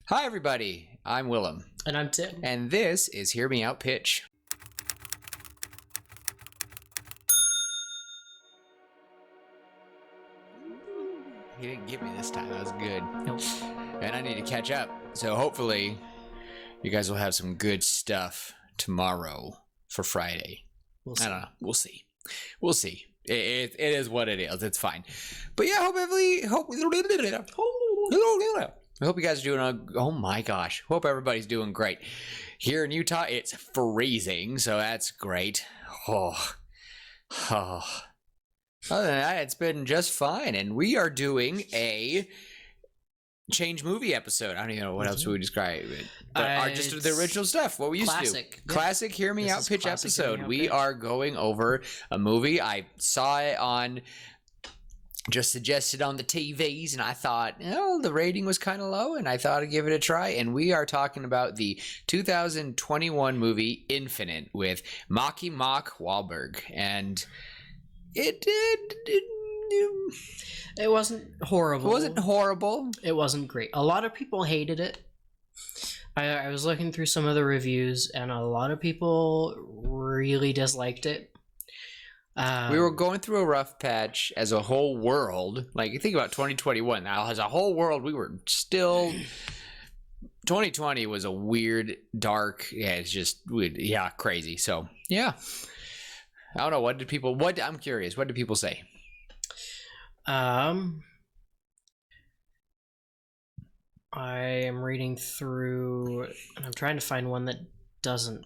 Hi, everybody. I'm Willem. And I'm Tim. And this is Hear Me Out Pitch. He didn't get me this time. That was good. Nope. And I need to catch up. So hopefully you guys will have some good stuff tomorrow for Friday. We'll see. I don't know. We'll see. We'll see. It is what it is. It's fine. But yeah, I hope you guys are doing, oh my gosh. Hope everybody's doing great. Here in Utah, it's freezing, so that's great. Oh. Other than that, it's been just fine. And we are doing a change movie episode. I don't even know what else we would describe it. But just the original stuff, what we used to do. Classic Hear Me Out Pitch episode. We are going over a movie. I saw it on... just suggested on the TVs, and I thought, the rating was kind of low, and I thought I'd give it a try. And we are talking about the 2021 movie Infinite with Mark Wahlberg, and it wasn't horrible. It wasn't horrible. It wasn't great. A lot of people hated it. I was looking through some of the reviews, and a lot of people really disliked it. We were going through a rough patch as a whole world. Like, you think about 2021 now, as a whole world, we were still... 2020 was a weird, dark, it's just, crazy. So, yeah. I don't know, I'm curious, what did people say? I am reading through, and I'm trying to find one that doesn't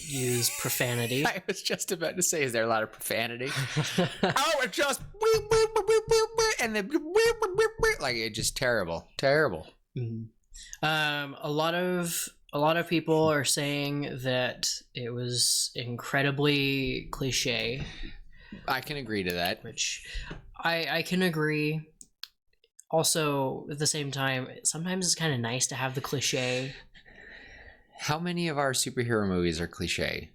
use profanity. I was just about to say, is there a lot of profanity? It just and then like it's just terrible. Mm-hmm. A lot of people are saying that it was incredibly cliche. I can agree to that. Which I can agree. Also, at the same time, sometimes it's kind of nice to have the cliche. How many of our superhero movies are cliche?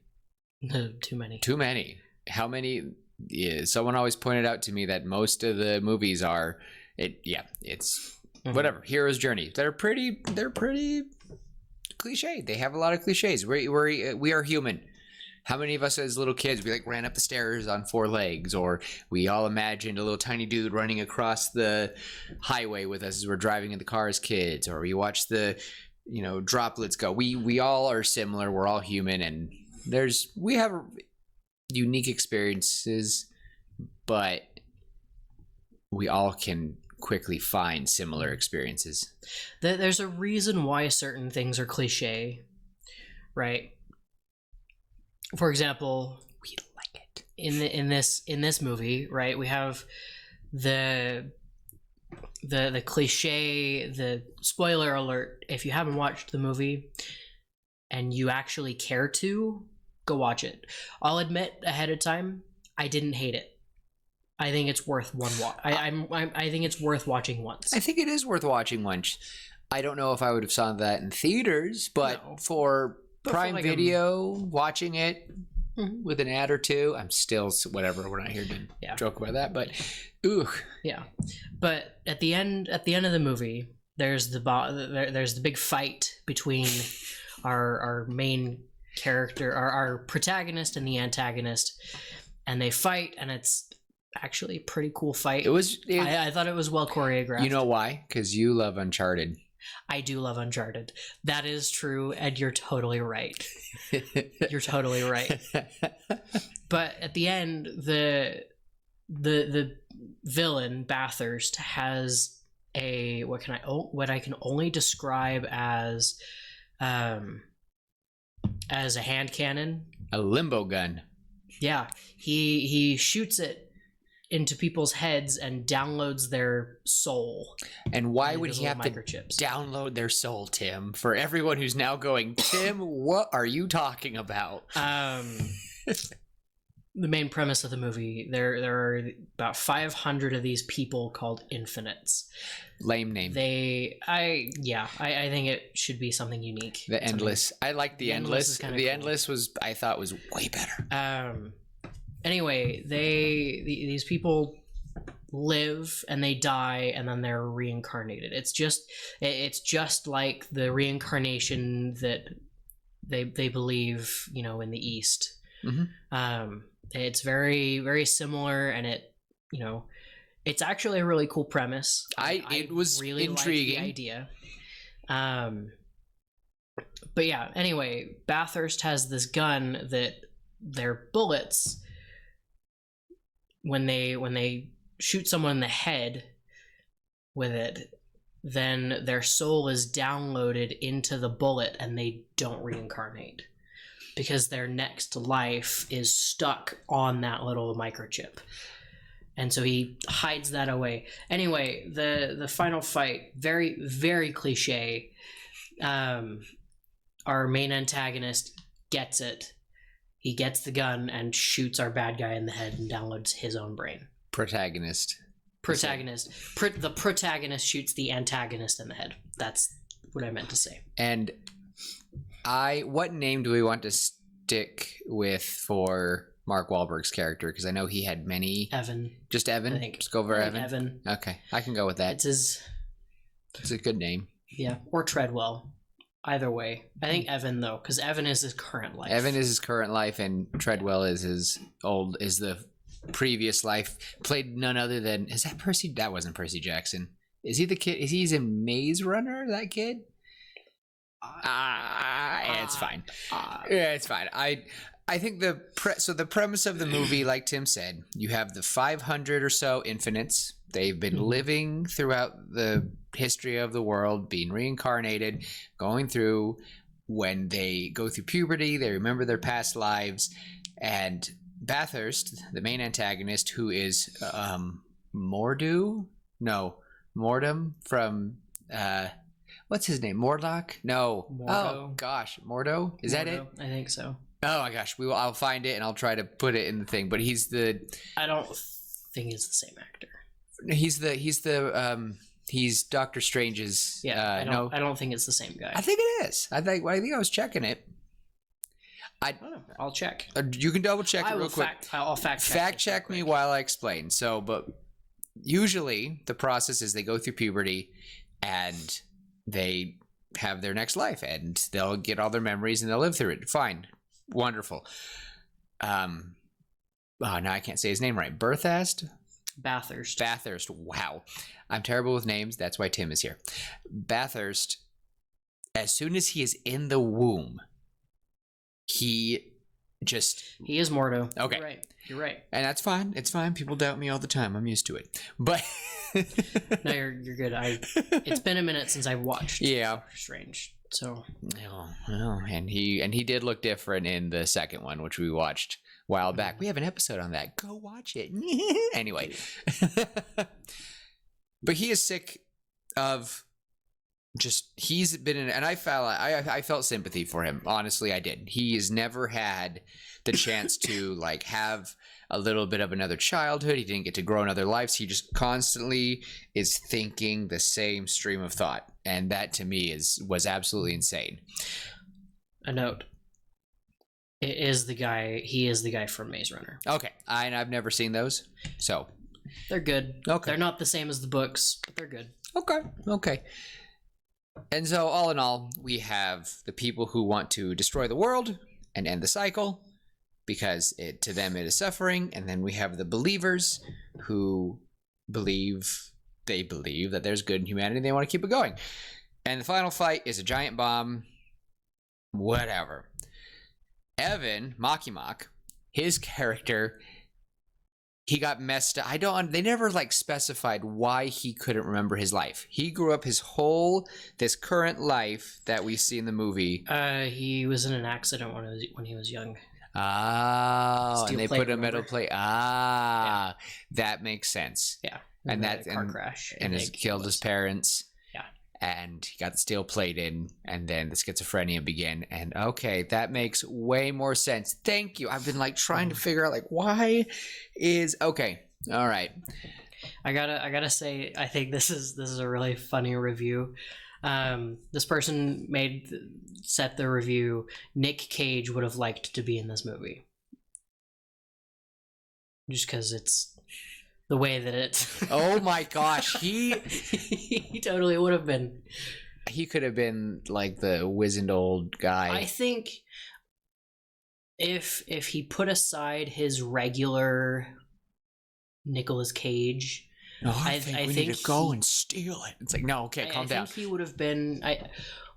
Too many. Too many. How many? Yeah, someone always pointed out to me that most of the movies are, it's whatever. Hero's journey. They're pretty cliche. They have a lot of cliches. We are human. How many of us as little kids, we ran up the stairs on 4 legs, or we all imagined a little tiny dude running across the highway with us as we're driving in the car as kids, or we watched the droplets go. We all are similar. We're all human, and we have unique experiences, but we all can quickly find similar experiences. There's a reason why certain things are cliche, right? For example, we like it in this movie, right? We have the cliche, the spoiler alert. If you haven't watched the movie and you actually care to, go watch it. I'll admit ahead of time, I didn't hate it. I think it's worth one watch. I think it's worth watching once. I think it is worth watching once. I don't know if I would have saw that in theaters, but for Prime Video, watching it with an ad or two, I'm still whatever. We're not here to joke about that, but ooh, yeah. But at the end of the movie, there's the big fight between our main character, our protagonist, and the antagonist, and they fight, and it's actually a pretty cool fight. I thought it was well choreographed. You know why? Because you love Uncharted. I do love Uncharted. That is true, and you're totally right. You're totally right. But at the end, the villain Bathurst has what I can only describe as a hand cannon, a limbo gun. Yeah, he shoots it into people's heads and downloads their soul. And why would he have to download their soul, Tim? For everyone who's now going, Tim, what are you talking about? The main premise of the movie, there are about 500 of these people called Infinites. Lame name. I think it should be something unique. The Endless. I like the Endless. The Endless I thought was way better. Anyway, these people live and they die and then they're reincarnated. It's just like the reincarnation that they believe, in the East. It's very, very similar, and it's actually a really cool premise. It was really intriguing. liked the idea. But yeah, anyway, Bathurst has this gun that their bullets, when they shoot someone in the head with it, then their soul is downloaded into the bullet and they don't reincarnate because their next life is stuck on that little microchip. And so he hides that away. Anyway, the final fight, very, very cliche. Our main antagonist gets it. He gets the gun and shoots our bad guy in the head and downloads his own brain. Protagonist. The protagonist shoots the antagonist in the head. That's what I meant to say. And what name do we want to stick with for Mark Wahlberg's character? Because I know he had many. Evan. Just Evan? I think. Just go over Evan? Evan. Okay, I can go with that. It's a good name. Yeah, or Treadwell. Either way. I think Evan, though, because Evan is his current life. Evan is his current life, and Treadwell is the previous life. Played none other than, is that Percy? That wasn't Percy Jackson. Is he the kid? He's in Maze Runner, that kid? It's fine. Yeah, it's fine. I think the premise of the movie, like Tim said, you have the 500 or so infinites. They've been living throughout the history of the world, being reincarnated, going through. When they go through puberty, they remember their past lives. And Bathurst, the main antagonist, who is Mordum from what's his name? Morlock? No. Mordo. Oh gosh, Mordo? Is that it? I think so. Oh my gosh, I'll find it and I'll try to put it in the thing. But I don't think it's the same actor. He's Doctor Strange's. Yeah, I don't think it's the same guy. I think it is. I think I was checking it. I'll check. You can double check it real quick. I'll fact check. Fact check me while I explain. So, but usually the process is they go through puberty and they have their next life and they'll get all their memories and they'll live through it. Fine. Wonderful. Now I can't say his name right. Bathurst. Wow. I'm terrible with names. That's why Tim is here. Bathurst, as soon as he is in the womb, he is Mordo. Okay. You're right. And that's fine. It's fine. People doubt me all the time. I'm used to it. But no, you're good. It's been a minute since I've watched Doctor Strange. So and he did look different in the second one, which we watched a while back. We have an episode on that. Go watch it. Anyway. But he is sick of he's been in, and I felt sympathy for him. Honestly, I did. He has never had the chance to have a little bit of another childhood. He didn't get to grow in other lives. He just constantly is thinking the same stream of thought. And that to me was absolutely insane. A note. He is the guy from Maze Runner. Okay. I've never seen those. So they're good. Okay. They're not the same as the books, but they're good. Okay. And so all in all, we have the people who want to destroy the world and end the cycle because to them it is suffering. And then we have the believers who believe that there's good in humanity. They want to keep it going. And the final fight is a giant bomb. Whatever. Evan, Makimok, his character, he got messed up. They never specified why he couldn't remember his life. He grew up this current life that we see in the movie. He was in an accident when he was young. Oh, and they put a metal plate. Yeah. That makes sense. Yeah. And that car crash. And has killed his parents. Yeah. And he got the steel plate in, and then the schizophrenia began. And okay, that makes way more sense. Thank you. I've been trying to figure out why is okay. All right. I gotta say, I think this is a really funny review. This person set the review. Nick Cage would have liked to be in this movie, just because it's the way that it. Oh my gosh, he totally would have been. he could have been like the wizened old guy. I think if he put aside his regular Nicolas Cage, I think we need to go and steal it. It's like, no, okay, calm down. I think he would have been.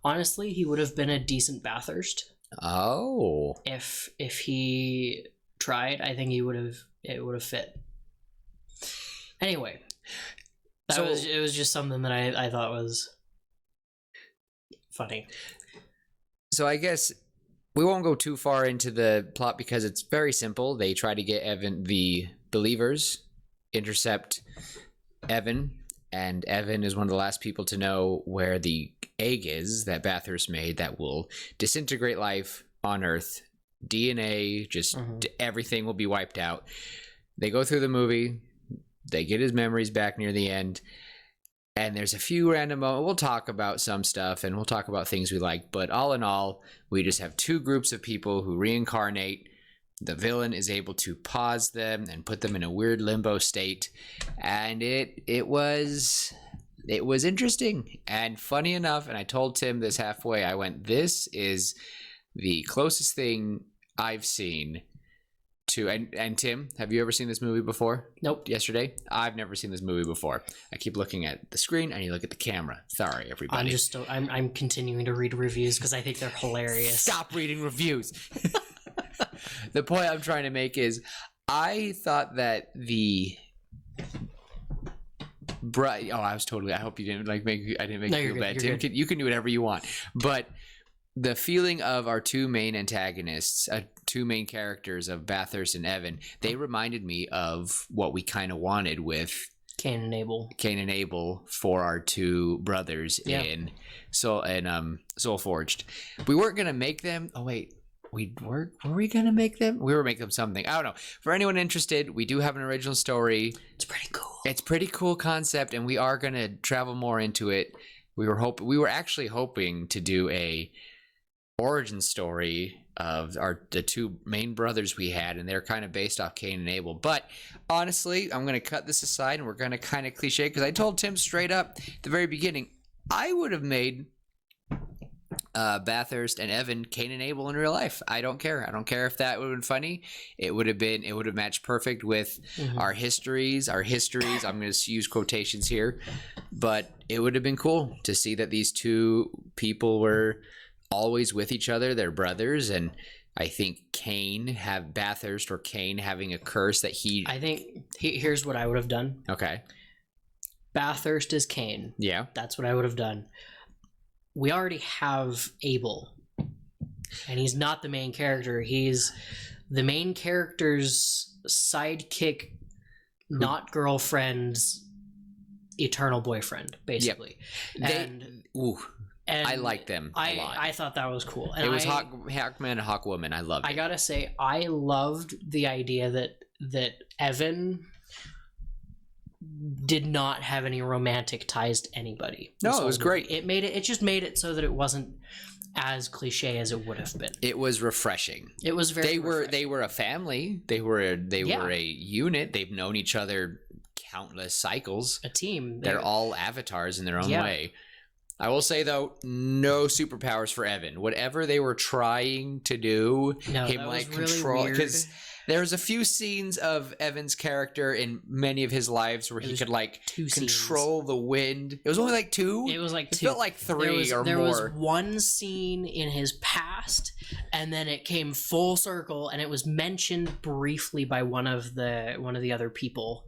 Honestly, he would have been a decent Bathurst. Oh, If he tried, I think it would have fit. Anyway, it was just something that I thought was funny. So I guess we won't go too far into the plot because it's very simple. They try to get the believers, intercept Evan, and Evan is one of the last people to know where the egg is that Bathurst made that will disintegrate life on Earth. DNA, just everything will be wiped out. They go through the movie. They get his memories back near the end. And there's a few random moments. We'll talk about some stuff and we'll talk about things we like. But all in all, we just have two groups of people who reincarnate. The villain is able to pause them and put them in a weird limbo state. And it was interesting and funny enough. And I told Tim this halfway. I went, this is the closest thing I've seen to, and Tim, have you ever seen this movie before? Nope. Yesterday? I've never seen this movie before. I keep looking at the screen and you look at the camera. Sorry, everybody. I'm continuing to read reviews because I think they're hilarious. Stop reading reviews. The point I'm trying to make is I thought that I hope you didn't make you feel bad. Tim, you can do whatever you want. But the feeling of our two main antagonists, two main characters of Bathurst and Evan, they reminded me of what we kind of wanted with Cain and Abel for our two brothers in Soul Forged. We weren't gonna make them. Oh wait, were we gonna make them? We were making them something. I don't know. For anyone interested, we do have an original story. It's pretty cool. It's pretty cool concept, and we are gonna travel more into it. We were actually hoping to do a origin story of the two main brothers we had, and they're kind of based off Cain and Abel. But honestly, I'm going to cut this aside and we're going to kind of cliche, because I told Tim straight up at the very beginning, I would have made Bathurst and Evan Cain and Abel in real life. I don't care if that would have been funny. It would have matched perfect with our histories. I'm going to use quotations here, but it would have been cool to see that these two people were always with each other. They're brothers, and I think Bathurst or Cain having a curse that I think here's what I would have done. Okay. Bathurst is Cain. Yeah. That's what I would have done. We already have Abel, and he's not the main character. He's the main character's sidekick, not girlfriend's eternal boyfriend, basically. Yep. And I like them a lot. I thought that was cool. And it was Hawkman and Hawkwoman. I loved it. I gotta say, I loved the idea that Evan did not have any romantic ties to anybody. No, it was great. It just made it so that it wasn't as cliche as it would have been. It was refreshing. It was very refreshing. They were a family. They were a unit. They've known each other countless cycles. A team. They're all avatars in their own way. I will say, though, no superpowers for Evan. Whatever they were trying to do, control, because there's a few scenes of Evan's character in many of his lives where he could control the wind. It was only like two. It was like two. It felt like three or more. There was one scene in his past, and then it came full circle, and it was mentioned briefly by one of the other people.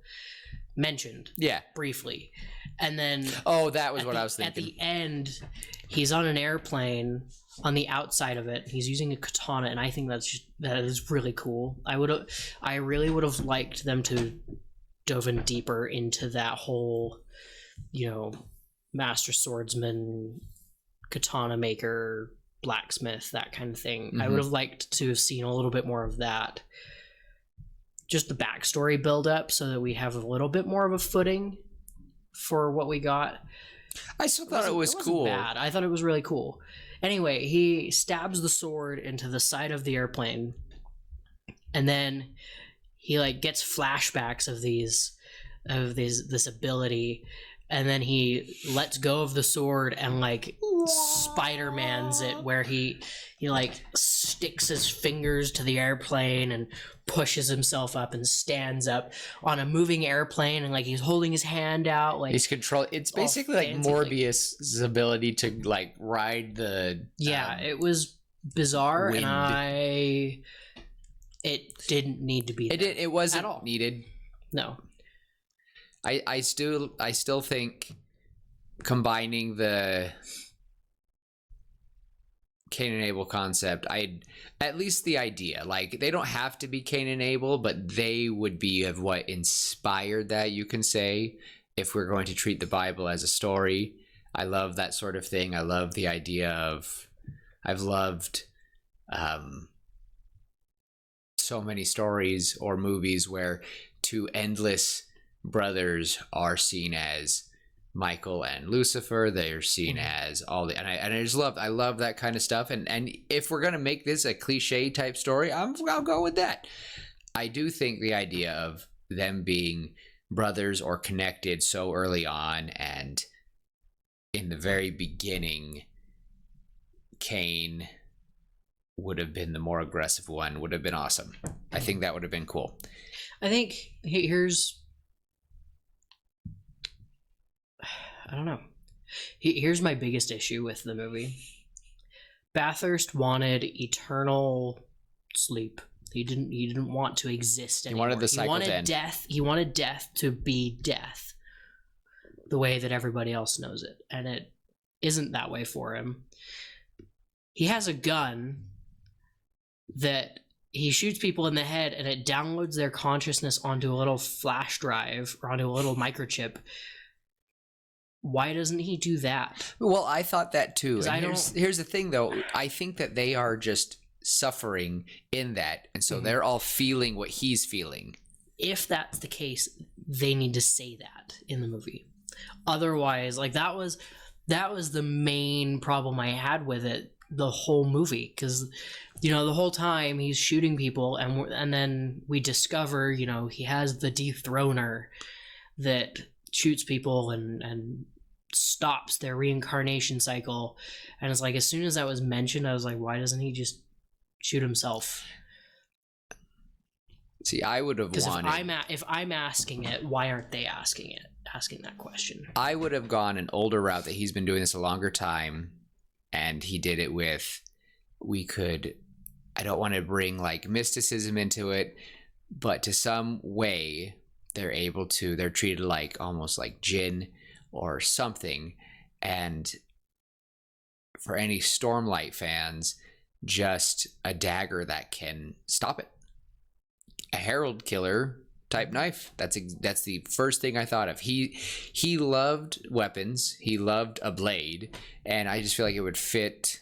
Briefly. And then that was what I was thinking. At the end, he's on an airplane on the outside of it. He's using a katana, and I think that is really cool. I really would have liked them to dove in deeper into that whole, master swordsman, katana maker, blacksmith, that kind of thing. Mm-hmm. I would have liked to have seen a little bit more of that. Just the backstory build up so that we have a little bit more of a footing for what we got. I still thought it was cool. Bad. I thought it was really cool. Anyway, he stabs the sword into the side of the airplane, and then he gets flashbacks of these this ability, and then he lets go of the sword and like Spider-Man's it, where he like sticks his fingers to the airplane and pushes himself up and stands up on a moving airplane, and like he's holding his hand out, like he's control. It's basically like fancy, Morbius's ability to like ride the it was bizarre, wind. and it didn't need to be there. It wasn't at all needed. No. I still think combining the Cain and Abel concept, at least the idea, like they don't have to be Cain and Abel, but they would be of what inspired that, you can say, if we're going to treat the Bible as a story. I love that sort of thing. I love the idea of, I've loved so many stories or movies where two endless brothers are seen as Michael and Lucifer. They're seen as all the, and I just love, I love that kind of stuff. And if we're gonna make this a cliche type story, I'll go with that. I do think the idea of them being brothers or connected so early on, and in the very beginning, Cain would have been the more aggressive one, would have been awesome. I think that would have been cool. I think here's, I don't know. Here's my biggest issue with the movie. Bathurst wanted eternal sleep. He didn't want to exist anymore. He wanted the cycle to end. Death. He wanted death to be death, the way that everybody else knows it, and it isn't that way for him. He has a gun that he shoots people in the head, and it downloads their consciousness onto a little flash drive or onto a little microchip. Why doesn't he do that? Well, I thought that too. And I here's the thing, though. I think that they are just suffering in that, and so they're all feeling what he's feeling. If that's the case, they need to say that in the movie. Otherwise, like that was the main problem I had with it the whole movie, because the whole time he's shooting people, and then we discover he has the dethroner that shoots people and stops their reincarnation cycle, and it's like as soon as that was mentioned, I was like, why doesn't he just shoot himself? See, I would have wanted, if I'm asking it, why aren't they asking that question? I would have gone an older route, that he's been doing this a longer time, and he did it with, I don't want to bring like mysticism into it, but to some way they're treated like almost like jinn or something. And for any Stormlight fans, just a dagger that can stop it. A herald killer type knife. That's the first thing I thought of. He loved weapons. He loved a blade, and I just feel like it would fit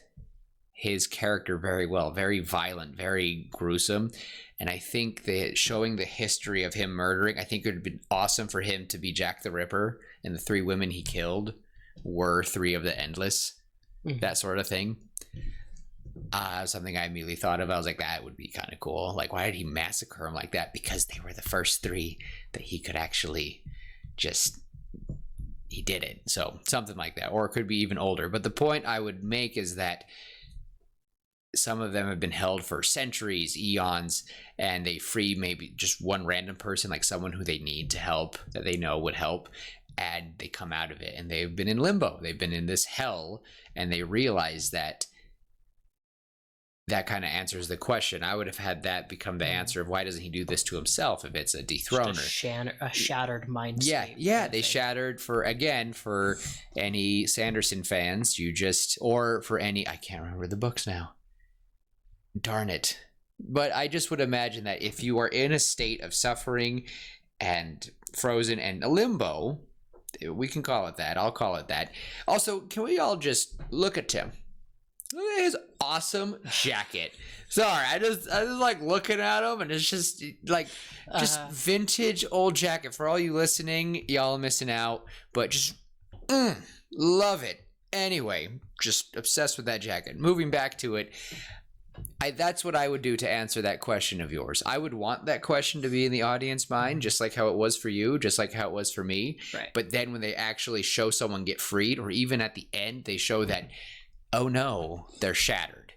his character very well. Very violent, very gruesome. And I think that showing the history of him murdering, I think it would have been awesome for him to be Jack the Ripper, and the 3 women he killed were 3 of the Endless, that sort of thing. Something I immediately thought of. I was like, that would be kind of cool. Like, why did he massacre them like that? Because they were the first 3 that he could actually he did it. So something like that. Or it could be even older. But the point I would make is that some of them have been held for centuries, eons, and they free maybe just one random person, like someone who they need to help, that they know would help, and they come out of it, and they've been in limbo. They've been in this hell, and they realize that kind of answers the question. I would have had that become the answer of why doesn't he do this to himself if it's a dethroner. A shattered mind state. Yeah, they shattered for any Sanderson fans, or for any, I can't remember the books now. Darn it. But I just would imagine that if you are in a state of suffering and frozen and a limbo, we can call it that. I'll call it that. Also, can we all just look at Tim? Look at his awesome jacket. Sorry, I just like looking at him, and it's just like vintage old jacket. For all you listening, y'all are missing out, but just love it. Anyway, just obsessed with that jacket. Moving back to it, That's what I would do to answer that question of yours. I would want that question to be in the audience mind, just like how it was for you, just like how it was for me. Right. But then when they actually show someone get freed, or even at the end, they show that, oh no, they're shattered.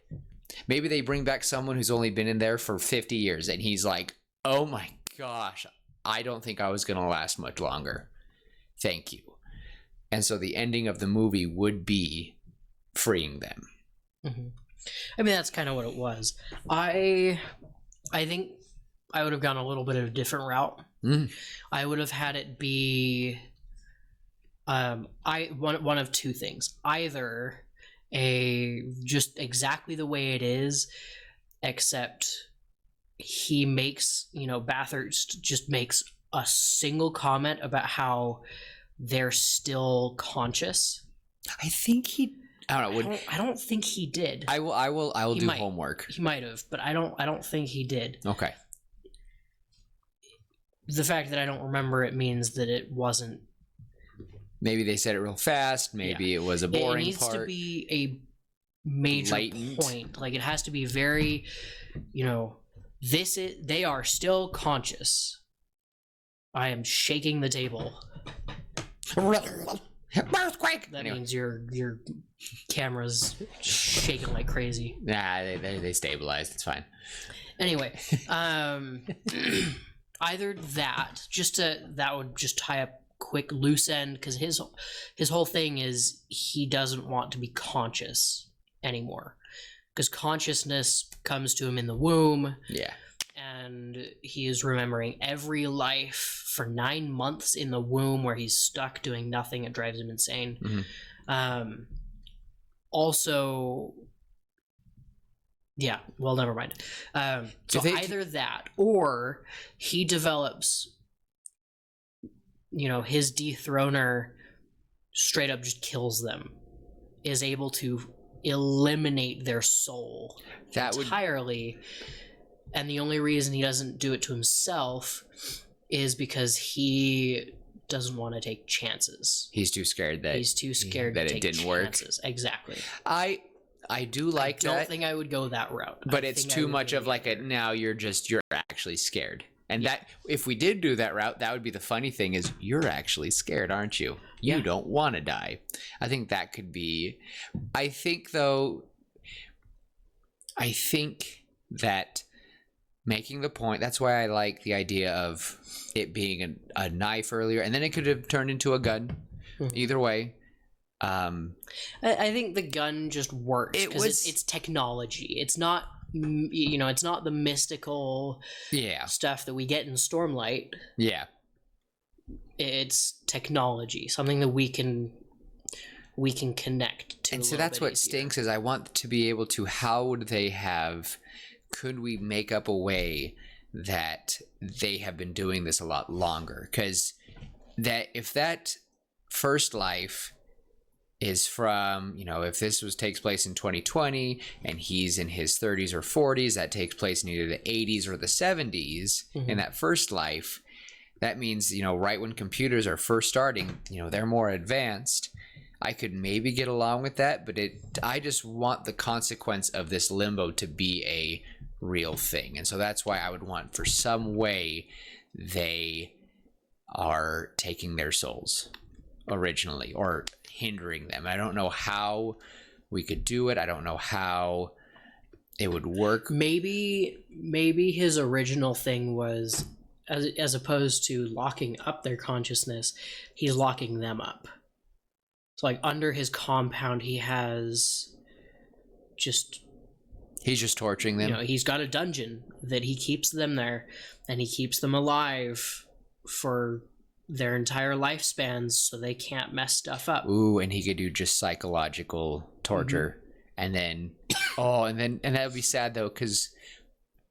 Maybe they bring back someone who's only been in there for 50 years and he's like, oh my gosh, I don't think I was going to last much longer. Thank you. And so the ending of the movie would be freeing them. Mm-hmm. I mean, that's kind of what it was. I think I would have gone a little bit of a different route. I would have had it be one of two things. Either just exactly the way it is, except he makes, Bathurst just makes a single comment about how they're still conscious. I think he... I don't know. I don't think he did. I will do homework. He might have, but I don't think he did. Okay. The fact that I don't remember it means that it wasn't. Maybe they said it real fast. Maybe it was a boring part. It needs to be a major point. Like, it has to be very, they are still conscious. I am shaking the table. Earthquake. That means your camera's shaking like crazy. Nah, they stabilized. It's fine. Anyway, either that would just tie up quick loose end, because his whole thing is he doesn't want to be conscious anymore, because consciousness comes to him in the womb. Yeah. And he is remembering every life for 9 months in the womb where he's stuck doing nothing. It drives him insane. Mm-hmm. Also, yeah, well, never mind. So either that, or he develops, his dethroner straight up just kills them, is able to eliminate their soul entirely. And the only reason he doesn't do it to himself is because he doesn't want to take chances. He's too scared that it didn't work. Exactly. I do like that. I don't think I would go that route. But it's too much of like now you're actually scared. And that if we did do that route, that would be the funny thing is you're actually scared, aren't you? You don't want to die. I think that could be. I think that making the point, that's why I like the idea of it being a knife earlier, and then it could have turned into a gun. Either way. I think the gun just works because it's technology. It's not, it's not the mystical stuff that we get in Stormlight. Yeah. It's technology, something that we can connect to. And so that's what stinks is I want to be able to, could we make up a way that they have been doing this a lot longer? Because if that first life is from, if this takes place in 2020 and he's in his 30s or 40s, that takes place in either the 80s or the 70s in that first life, that means, right when computers are first starting, they're more advanced. I could maybe get along with that, but I just want the consequence of this limbo to be a real thing. And so that's why I would want for some way they are taking their souls originally or hindering them. I don't know how we could do it. I don't know how it would work. Maybe his original thing was as opposed to locking up their consciousness, he's locking them up. So like under his compound, he's just torturing them. He's got a dungeon that he keeps them there, and he keeps them alive for their entire lifespans, so they can't mess stuff up. Ooh, and he could do just psychological torture, and then that would be sad though, because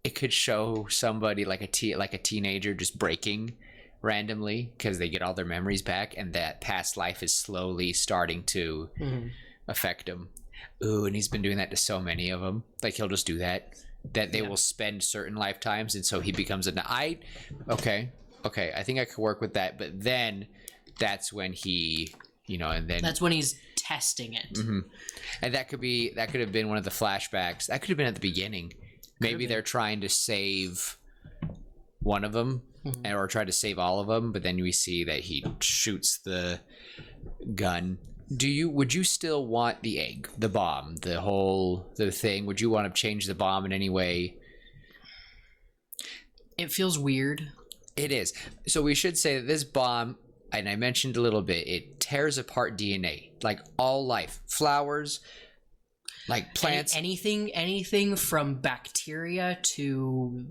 it could show somebody like a teenager just breaking randomly because they get all their memories back, and that past life is slowly starting to affect them. Ooh, and he's been doing that to so many of them. Like he'll just do that they will spend certain lifetimes, and so he becomes okay, I think I could work with that. But then that's when he, and then that's when he's testing it. And that could have been one of the flashbacks. That could have been at the beginning. Maybe they're trying to save one of them, or try to save all of them, but then we see that he shoots the gun. Would you still want the egg, the bomb, the thing? Would you want to change the bomb in any way? It feels weird. It is. So we should say that this bomb, and I mentioned a little bit, it tears apart DNA, like all life, flowers, like plants, anything from bacteria to,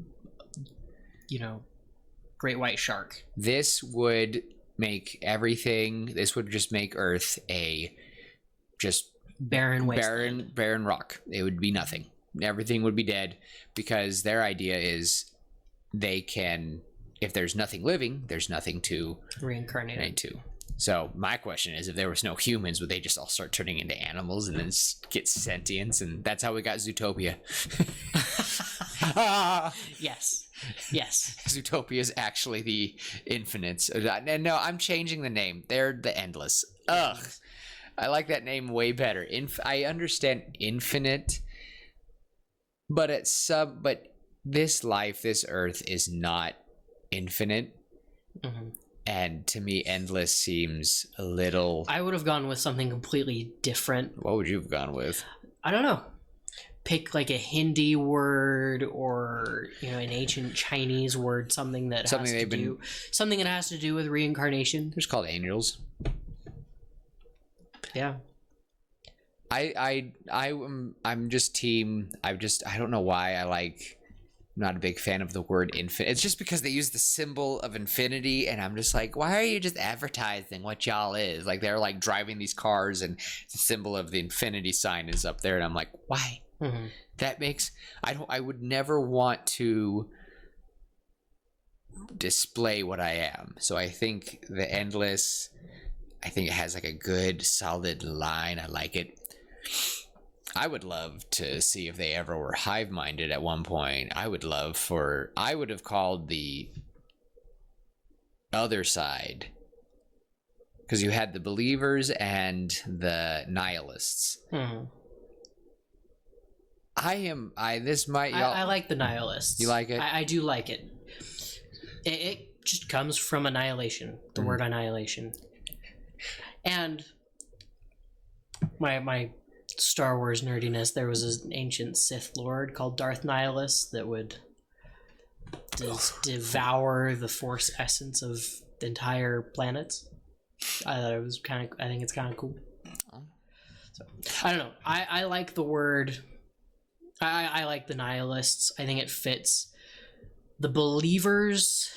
great white shark. This would make everything. This would just make Earth a just barren wasteland. barren rock. It would be nothing. Everything would be dead, because their idea is they can. If there's nothing living, there's nothing to reincarnate into. So my question is, if there was no humans, would they just all start turning into animals and then get sentience? And that's how we got Zootopia. Yes. Zootopia is actually the Infinites. And no, I'm changing the name. They're the Endless. Ugh. I like that name way better. I understand infinite, but this life, this Earth is not infinite. And to me, endless seems a little. I would have gone with something completely different. What would you have gone with? I don't know. Pick like a Hindi word, or an ancient Chinese word, something that has to do with reincarnation. They're just called angels. Yeah. I'm just team. I don't know why I'm not a big fan of the word infinite. It's just because they use the symbol of infinity, and I'm just like, why are you just advertising what y'all is? Like, they're like driving these cars, and the symbol of the infinity sign is up there, and I'm like, why? That makes I would never want to display what I am. So I think the endless. I think it has like a good solid line. I like it. I would love to see if they ever were hive-minded at one point. I would have called the other side, because you had the believers and the nihilists. I like the nihilists. You like it? I do like it. It just comes from annihilation, the word annihilation. And my Star Wars nerdiness, there was an ancient Sith Lord called Darth Nihilus that would devour the Force essence of the entire planets. I thought it was I think it's kind of cool. So, I don't know. I like the word. I like the nihilists. I think it fits. The believers,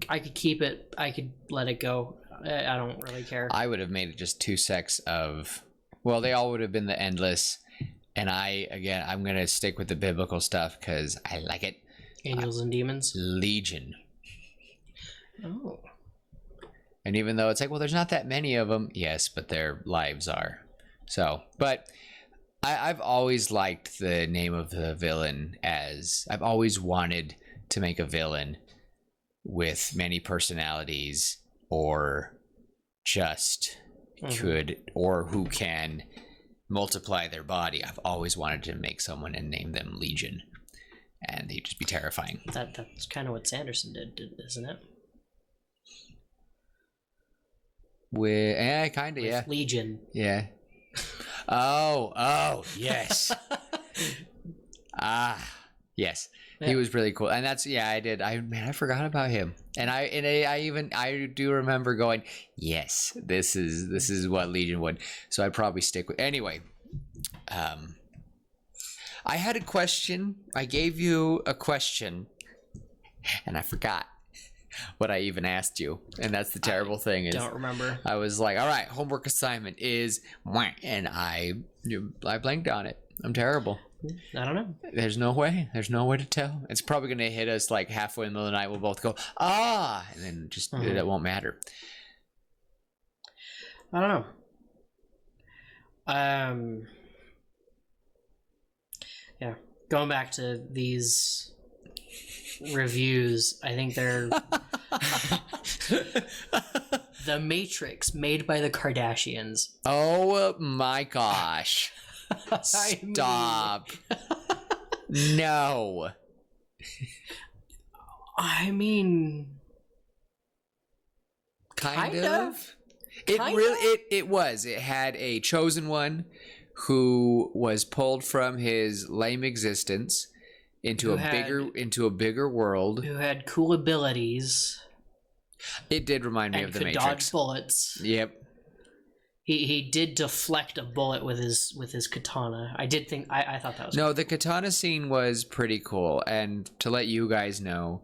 I could keep it. I could let it go. I don't really care. I would have made it just two sects of. Well, they all would have been the endless, and I'm gonna stick with the biblical stuff because I like it. Angels and demons. Legion. Oh. And even though it's like, well, there's not that many of them, yes, but their lives are. So, but I've always liked the name of the villain as I've always wanted to make a villain with many personalities, or just who can multiply their body. I've always wanted to make someone and name them Legion, and they'd just be terrifying. That's kind of what Sanderson did, isn't it? With Legion. Yeah. Oh, yes. Yes. Yeah. He was really cool. And that's, I did. I forgot about him. And I do remember going, yes, this is what Legion would. So I'd probably stick with. Anyway, I had a question. I gave you a question and I forgot what I even asked you. And that's the terrible thing. Is don't remember. I was like, all right, homework assignment is, and I blanked on it. I'm terrible. I don't know. There's no way to tell. It's probably going to hit us like halfway in the middle of the night. We'll both go, and then just it won't matter. I don't know. Yeah. Going back to these reviews, I think they're The Matrix, made by the Kardashians. Oh my gosh. Stop. No. I mean, Kind Kind of. of. It Kind really of. it was. It had a chosen one who was pulled from his lame existence into Who a bigger world. who had cool abilities It did remind me and of the could Matrix. dodge bullets. Yep. He did deflect a bullet with his katana. I thought that was No, the katana scene was pretty cool. And to let you guys know,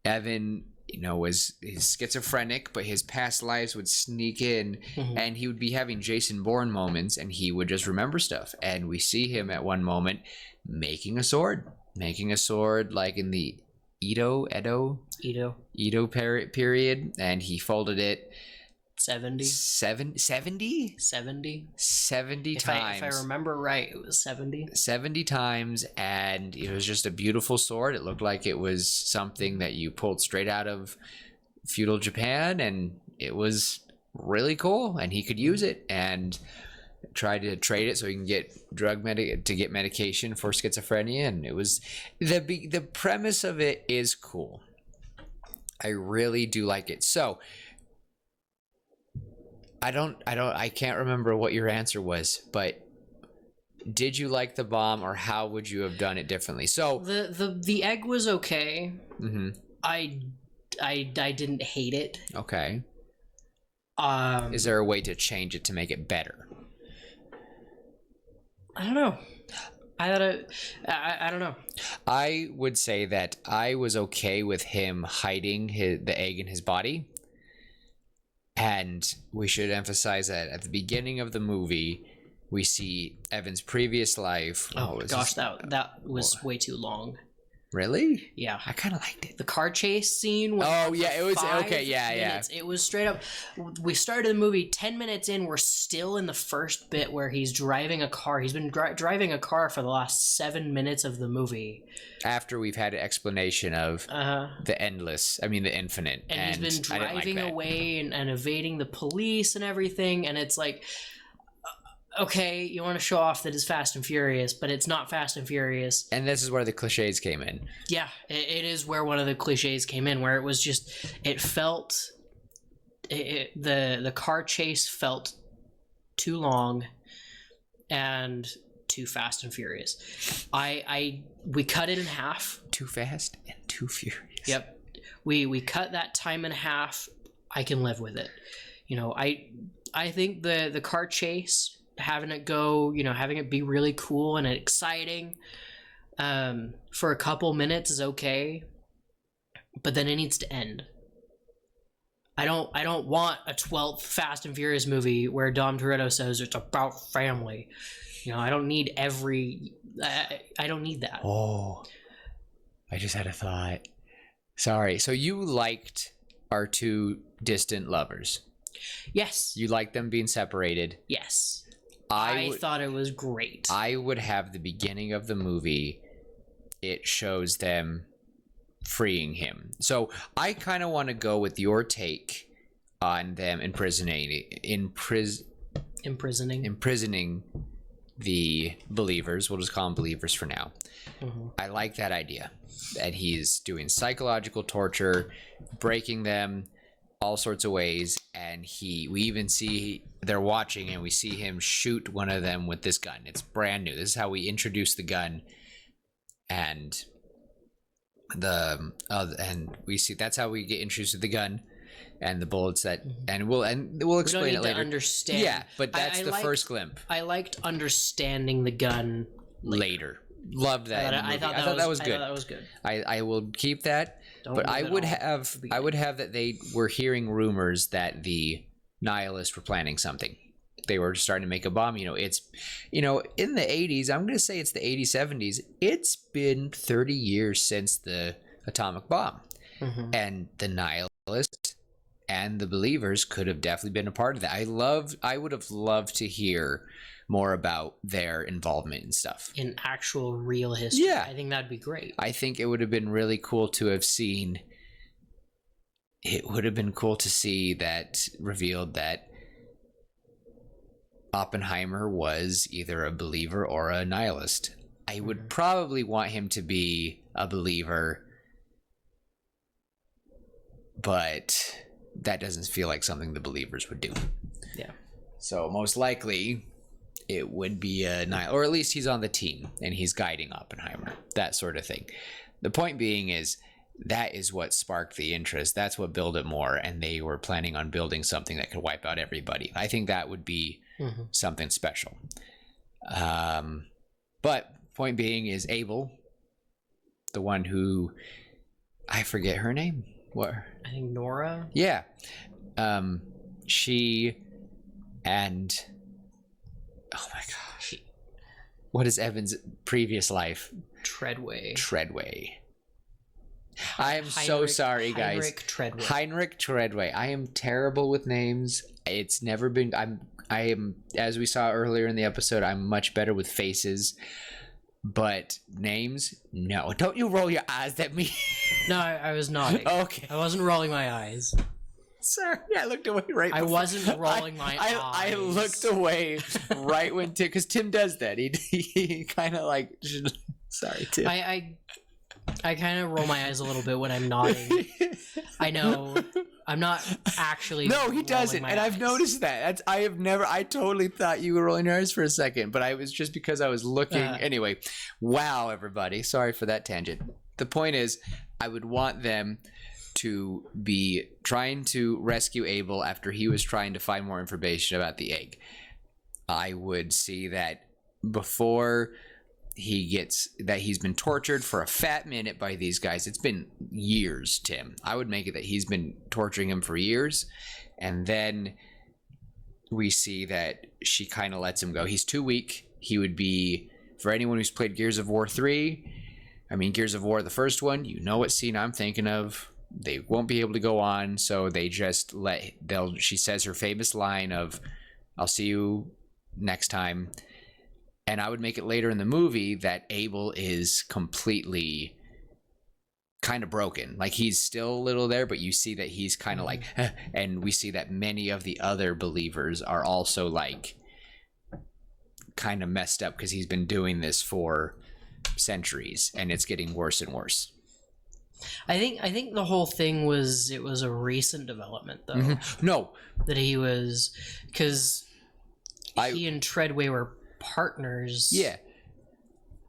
Evan, he's schizophrenic, but his past lives would sneak in, and he would be having Jason Bourne moments, and he would just remember stuff. And we see him at one moment making a sword like in the Edo period, and he folded it 70 70 if times. I remember right, it was 70 times, and it was just a beautiful sword. It looked like it was something that you pulled straight out of feudal Japan, and it was really cool, and he could use it and tried to trade it so he can get get medication for schizophrenia. And it was the premise of it is cool. I really do like it. So I can't remember what your answer was, but did you like the bomb, or how would you have done it differently? So the egg was okay. Mm-hmm. I didn't hate it. Okay. Is there a way to change it to make it better? I don't know. I don't know. I would say that I was okay with him hiding the egg in his body. And we should emphasize that at the beginning of the movie, we see Evan's previous life. Oh gosh, that was way too long. Really? Yeah. I kind of liked it. The car chase scene was it was okay. Yeah, minutes. It was straight up. We started the movie 10 minutes in. We're still in the first bit where he's driving a car. He's been driving a car for the last 7 minutes of the movie. After we've had an explanation of the infinite. And he's been driving away and evading the police and everything. And it's like, okay, you want to show off that it's Fast and Furious, but it's not Fast and Furious. And this is where the cliches came in. Yeah, it is where one of the cliches came in, where it was just, it felt, the car chase felt too long and too Fast and Furious. We cut it in half. Too fast and too furious. Yep. We cut that time in half. I can live with it. I think the car chase, having it be really cool and exciting for a couple minutes is okay, but then it needs to end. I don't want a 12th Fast and Furious movie where Dom Toretto says it's about family. I don't need I don't need that. Oh, I just had a thought. Sorry. So you liked our two distant lovers? Yes. You liked them being separated? Yes. I thought it was great. I would have the beginning of the movie, it shows them freeing him. So I kind of want to go with your take on them imprisoning the believers. We'll just call them believers for now. Mm-hmm. I like that idea, that he's doing psychological torture, breaking them all sorts of ways, and we even see they're watching, and we see him shoot one of them with this gun. It's brand new. This is how we introduce the gun, and we see that's how we get introduced to the gun and the bullets that, and we'll explain it later. To understand. Yeah, but that's the first glimpse. I liked understanding the gun later. Loved that. I thought that was good. That was good. I will keep that. But I would have that they were hearing rumors that the nihilists were planning something. They were starting to make a bomb. It's in the 80s, I'm going to say it's the 80s, 70s. It's been 30 years since the atomic bomb. Mm-hmm. And the nihilists and the believers could have definitely been a part of that. I would have loved to hear more about their involvement and stuff in actual real history. Yeah, I think that'd be great. I think it would have been really cool to have seen. It would have been cool to see that revealed that Oppenheimer was either a believer or a nihilist. I would probably want him to be a believer, but that doesn't feel like something the believers would do. Yeah. So most likely it would be a Nihil, or at least he's on the team and he's guiding Oppenheimer, that sort of thing. The point being is that is what sparked the interest. That's what built it more, and they were planning on building something that could wipe out everybody. I think that would be something special. But point being is Abel, the one who, I forget her name. What? I think Nora. Yeah. She and oh my gosh, what is Evan's previous life? Treadway. I am so sorry, guys. Heinrich Treadway. I am terrible with names. It's never been. I am, as we saw earlier in the episode, I'm much better with faces. But names, no. Don't you roll your eyes at me. No, I was nodding. Okay. I wasn't rolling my eyes. Sorry, I looked away right I before. wasn't rolling my eyes. I looked away right when Tim, because Tim does that. He kind of like, sorry, Tim. I kind of roll my eyes a little bit when I'm nodding. I know. I'm not actually. No, he doesn't, and I've noticed that. I totally thought you were rolling your eyes for a second, but I was just because I was looking. Anyway, wow, everybody. Sorry for that tangent. The point is, I would want them to be trying to rescue Abel after he was trying to find more information about the egg. I would see that before he's been tortured for a fat minute by these guys. It's been years, Tim. I would make it that he's been torturing him for years, and then we see that she kind of lets him go. He's too weak. He would be, for anyone who's played Gears of War 3, I mean Gears of War the first one, you know what scene I'm thinking of. They won't be able to go on, so they just she says her famous line of, "I'll see you next time." And I would make it later in the movie that Abel is completely kind of broken. Like, he's still a little there, but you see that he's kind of like, and we see that many of the other believers are also like kind of messed up because he's been doing this for centuries and it's getting worse and worse. I think the whole thing was a recent development though. No, that he was, because he and Treadway were partners. Yeah.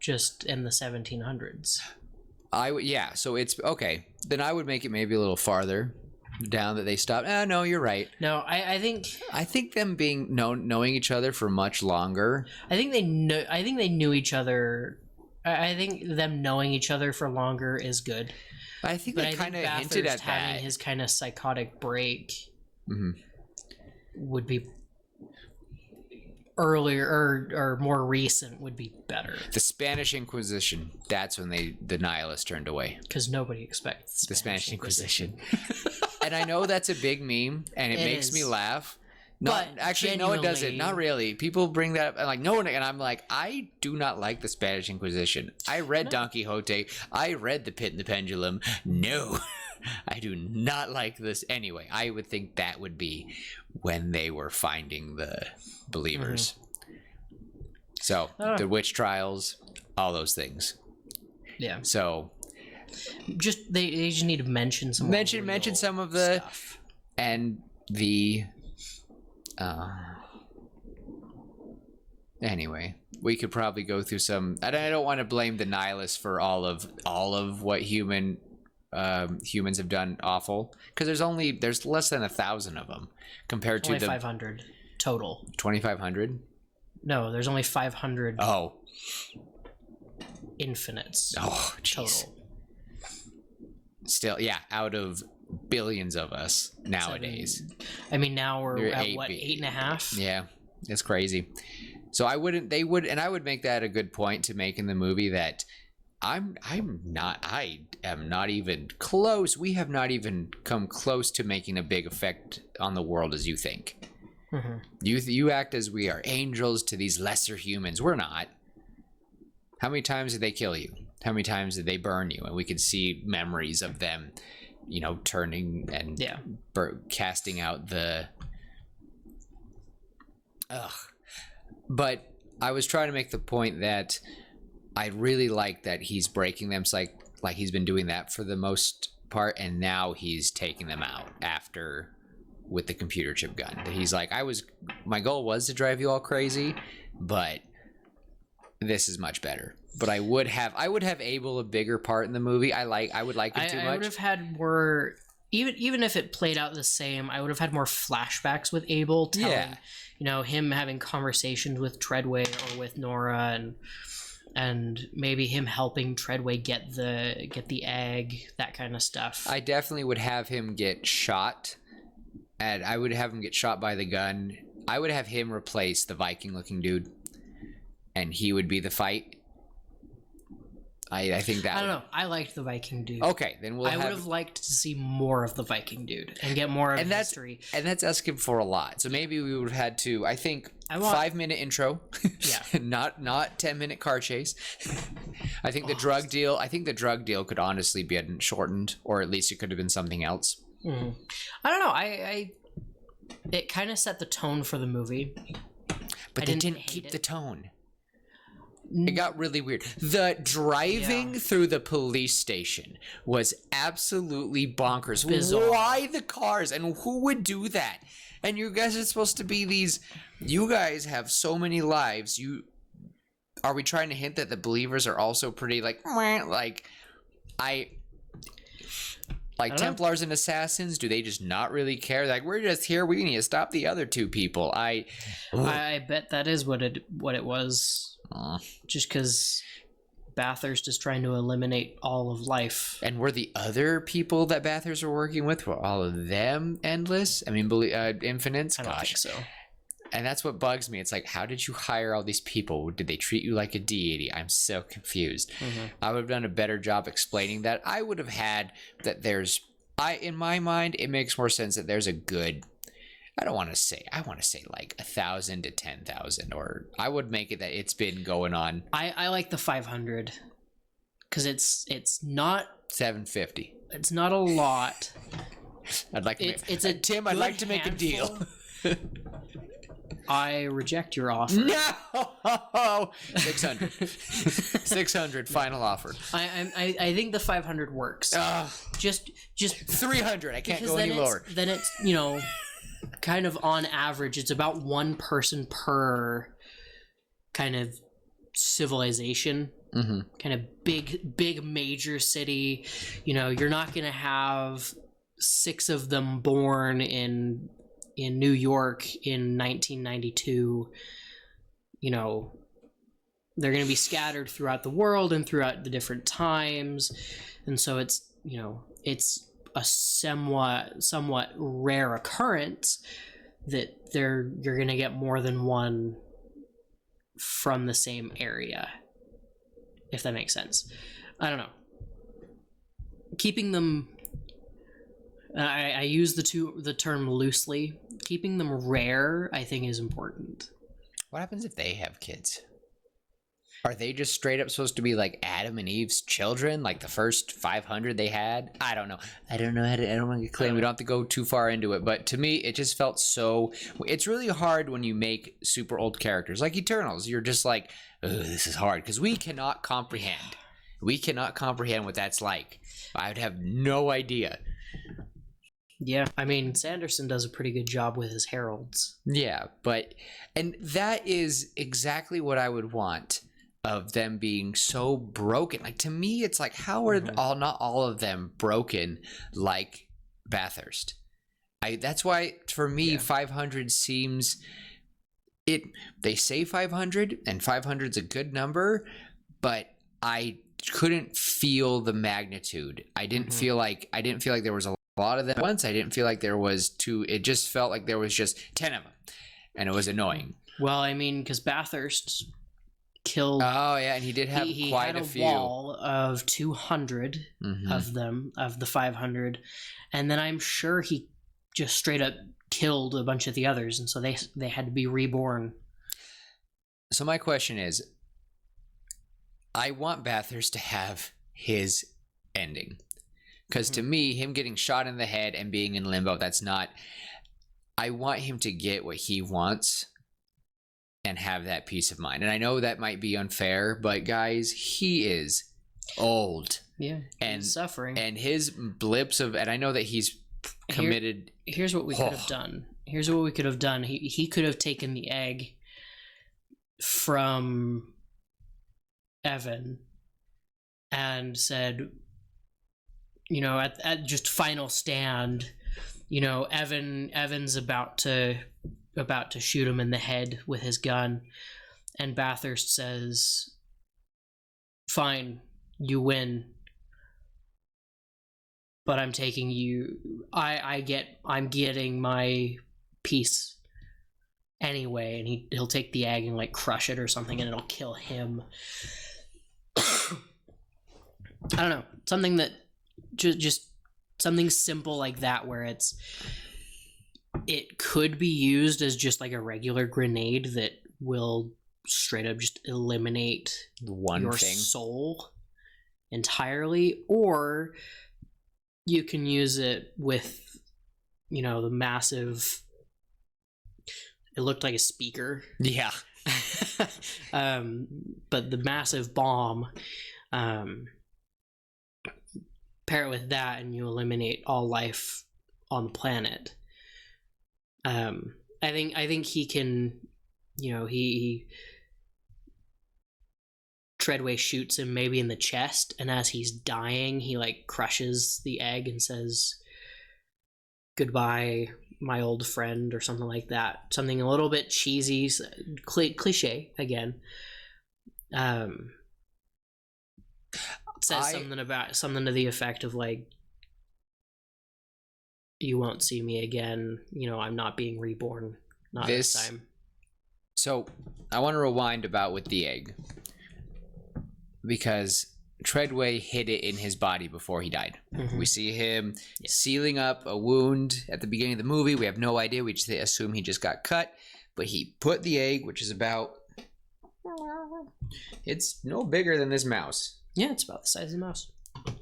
Just in the 1700s. So it's okay. Then I would make it maybe a little farther down that they stopped. No, you're right. No, I think them being knowing each other for much longer. I think they knew each other. I think them knowing each other for longer is good. I think they kind of hinted at having that. His kind of psychotic break would be earlier or more recent would be better. The Spanish Inquisition. That's when the nihilists turned away. Because nobody expects the Spanish Inquisition. And I know that's a big meme, and it makes me laugh. No, actually, no, it doesn't. Not really. People bring that up, and like, no, and I'm like, I do not like the Spanish Inquisition. I read Don Quixote. I read The Pit and the Pendulum. No, I do not like this. Anyway, I would think that would be when they were finding the believers. So the witch trials, all those things. Yeah. So they just need to mention some of the stuff. And the anyway, we could probably go through some. I don't want to blame the nihilists for all of what humans have done awful, because there's less than 1,000 of them compared to the 500 total. 2,500. No, there's only 500. Oh, infinites. Oh, jeez. Total. Still, yeah, out of billions of us nowadays. I mean, now we're at what, 8.5? Yeah, it's crazy. So I would make that a good point to make in the movie that I am not even close. We have not even come close to making a big effect on the world as you think. You act as we are angels to these lesser humans. We're not. How many times did they kill you? How many times did they burn you? And we could see memories of them, turning and casting out the. But I was trying to make the point that I really like that he's breaking them. It's like he's been doing that for the most part, and now he's taking them out after with the computer chip gun. He's like, my goal was to drive you all crazy, but this is much better. But I would have Abel a bigger part in the movie. I would like him too much. I would have had more, even if it played out the same, I would have had more flashbacks with Abel telling, him having conversations with Treadway or with Nora, and maybe him helping Treadway get the egg, that kind of stuff. I definitely would have him get shot, and I would have him get shot by the gun. I would have him replace the Viking-looking dude, and he would be the fight. I think that. I don't know. I liked the Viking dude. Okay, then I would have liked to see more of the Viking dude and get more of history. And that's asking for a lot. So maybe we would have had to. I think 5-minute intro. Yeah. not 10-minute car chase. I think the drug deal. I think the drug deal could honestly be shortened, or at least it could have been something else. Mm. I don't know. It kind of set the tone for the movie, but they didn't keep the tone. It got really weird. The driving through the police station was absolutely bonkers. Bizarre. Why the cars? And who would do that? And you guys are supposed to be these... You guys have so many lives. Are we trying to hint that the believers are also pretty Templars and Assassins? Do they just not really care? Like, we're just here. We need to stop the other two people. I bet that is what it was. Just because Bathurst is trying to eliminate all of life. And were the other people that Bathurst were working with, were all of them endless? I mean, infinites? I don't think so. And that's what bugs me. It's like, how did you hire all these people? Did they treat you like a deity? I'm so confused. Mm-hmm. I would have done a better job explaining that. I would have had that in my mind, it makes more sense that there's a good... I want to say like 1,000 to 10,000, or I would make it that it's been going on. I like the 500 because it's not 750. It's not a lot. I'd like to Tim. I'd like to make a deal. I reject your offer. No, 600. 600 final offer. I think the 500 works. Just 300. I can't go any lower. Then it's kind of on average, it's about one person per kind of civilization, kind of big major city. You're not going to have 6 of them born in New York in 1992. They're going to be scattered throughout the world and throughout the different times, and so it's a somewhat rare occurrence that you're going to get more than one from the same area, if that makes sense. I don't know. Keeping them, I use the term loosely. Keeping them rare, I think, is important. What happens if they have kids? Are they just straight up supposed to be like Adam and Eve's children, like the first 500 they had? I don't know. I don't want to claim. We don't have to go too far into it, but to me, it just felt so. It's really hard when you make super old characters like Eternals. You're just like, this is hard because we cannot comprehend. We cannot comprehend what that's like. I would have no idea. Yeah, I mean, Sanderson does a pretty good job with his heralds. Yeah, and that is exactly what I would want. Of them being so broken. Like, to me, it's like, how are not all of them broken like Bathurst? That's why, for me, 500 seems... They say 500, and 500's a good number, but I couldn't feel the magnitude. I didn't feel like there was a lot of them at once. I didn't feel like there was two. It just felt like there was just 10 of them, and it was annoying. Well, I mean, because Bathurst killed... Oh yeah, and he did have quite a few. He had a wall of 200 of them, of the 500, and then I'm sure he just straight up killed a bunch of the others, and so they had to be reborn. So my question is, I want Bathurst to have his ending, because to me, him getting shot in the head and being in limbo, that's not... I want him to get what he wants, and have that peace of mind. And I know that might be unfair, but guys, he is old. Yeah, and suffering. And his blips of, and I know that he's committed. Here's what we could have done. Here's what we could have done. He could have taken the egg from Evan and said, you know, at just final stand, you know, Evan's about to shoot him in the head with his gun, and Bathurst says, "Fine, you win, but I'm taking you. I'm getting my piece anyway," and he'll take the egg and like crush it or something, and it'll kill him. I don't know, something that just something simple like that, where it could be used as just like a regular grenade that will straight up just eliminate your soul entirely, or you can use it with, you know, the massive, it looked like a speaker, yeah. But the massive bomb, pair it with that and you eliminate all life on the planet. I think he can, you know, he Treadway shoots him maybe in the chest, and as he's dying, he like crushes the egg and says, "Goodbye, my old friend," or something like that. Something a little bit cheesy, cliche again. Says something to the effect of like, "You won't see me again. You know, I'm not being reborn. Not this time." So I want to rewind about with the egg, because Treadway hid it in his body before he died. Mm-hmm. We see him sealing up a wound at the beginning of the movie. We have no idea. We just assume he just got cut. But he put the egg, which is about... it's no bigger than this mouse. Yeah, it's about the size of a mouse.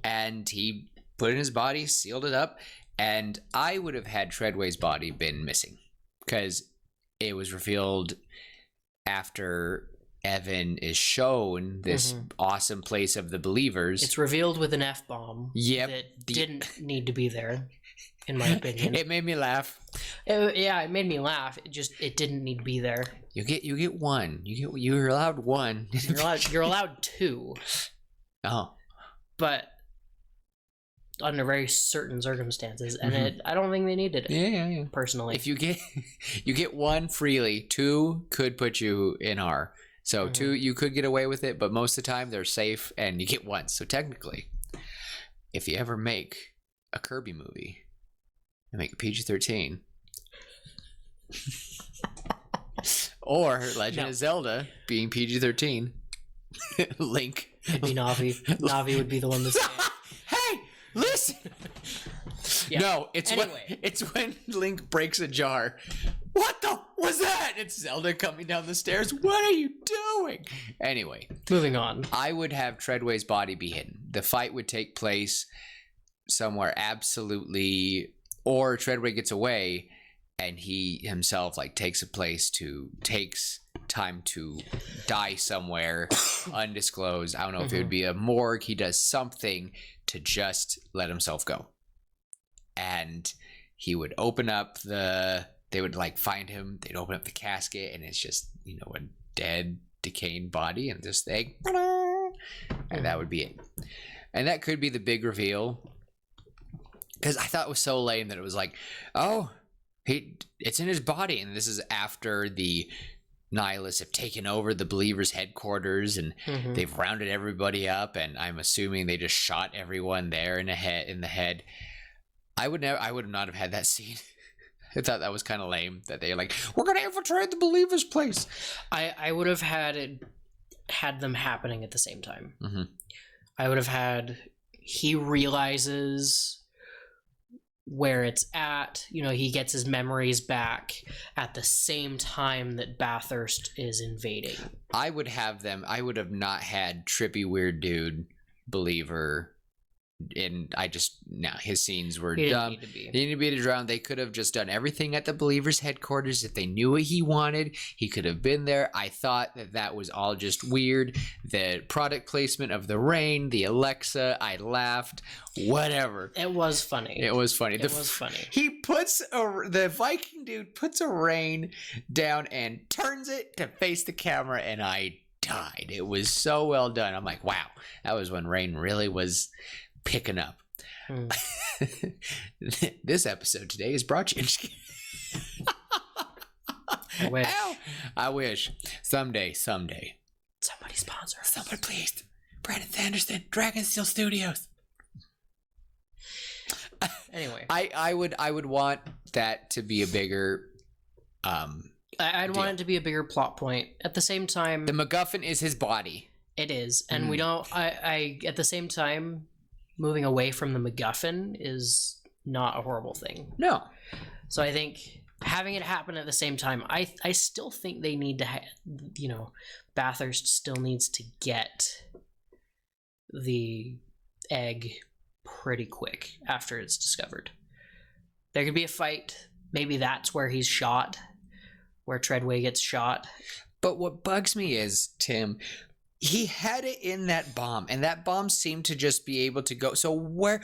And he put it in his body, sealed it up. And I would have had Treadway's body been missing, because it was revealed after Evan is shown this awesome place of the believers. It's revealed with an F-bomb. Yep. That didn't need to be there, in my opinion. It made me laugh. It made me laugh. It didn't need to be there. You get one. You're allowed one. You're allowed two. Oh. But under very certain circumstances, and I don't think they needed it. Yeah. Personally, if you get one freely, two could put you in R. So two, you could get away with it, but most of the time they're safe, and you get one. So technically, if you ever make a Kirby movie and make it PG-13, or Legend of Zelda being PG-13, Link. It'd be Navi. Navi would be the one to say it. Hey, listen. Yeah. No, it's when Link breaks a jar. What the was that? It's Zelda coming down the stairs. What are you doing? Anyway, moving on. I would have Treadway's body be hidden. The fight would take place somewhere absolutely, or Treadway gets away and he himself like takes time to die somewhere undisclosed. I don't know if it would be a morgue. He does something to just let himself go. And he would open up they would like find him, they'd open up the casket, and it's just, you know, a dead, decaying body and this thing. And that would be it. And that could be the big reveal. Because I thought it was so lame that it was like, oh, it's in his body. And this is after the Nihilists have taken over the Believers' headquarters, and they've rounded everybody up, and I'm assuming they just shot everyone there in the head. I would not have had that scene. I thought that was kind of lame that they're like, we're gonna infiltrate the Believers' place. I would have had them happening at the same time. I would have had, he realizes where it's at, you know, he gets his memories back at the same time that Bathurst is invading. I would have not had trippy weird dude believer and I just no, his scenes were He didn't dumb. need to be. He didn't need to be drowned. They could have just done everything at the Believers headquarters. If they knew what he wanted, he could have been there. I thought that was all just weird. The product placement of the rain, the Alexa, I laughed. Whatever. It was funny. It was funny. It was funny. He puts the Viking dude puts a rain down and turns it to face the camera, and I died. It was so well done. I'm like, wow, that was when rain really was picking up. This episode today is brought to you. I wish. Ow. I wish. Someday. Somebody sponsor us. Somebody please. Brandon Sanderson, Dragonsteel Studios. Anyway, I would want that to be a bigger I'd want it to be a bigger plot point. At the same time, the MacGuffin is his body. it is, and we don't. I at the same time, moving away from the MacGuffin is not a horrible thing. No. So I think having it happen at the same time, I still think they need to, Bathurst still needs to get the egg pretty quick after it's discovered. There could be a fight. Maybe that's where he's shot, where Treadway gets shot. But what bugs me is, Tim, he had it in that bomb, and that bomb seemed to just be able to go. So where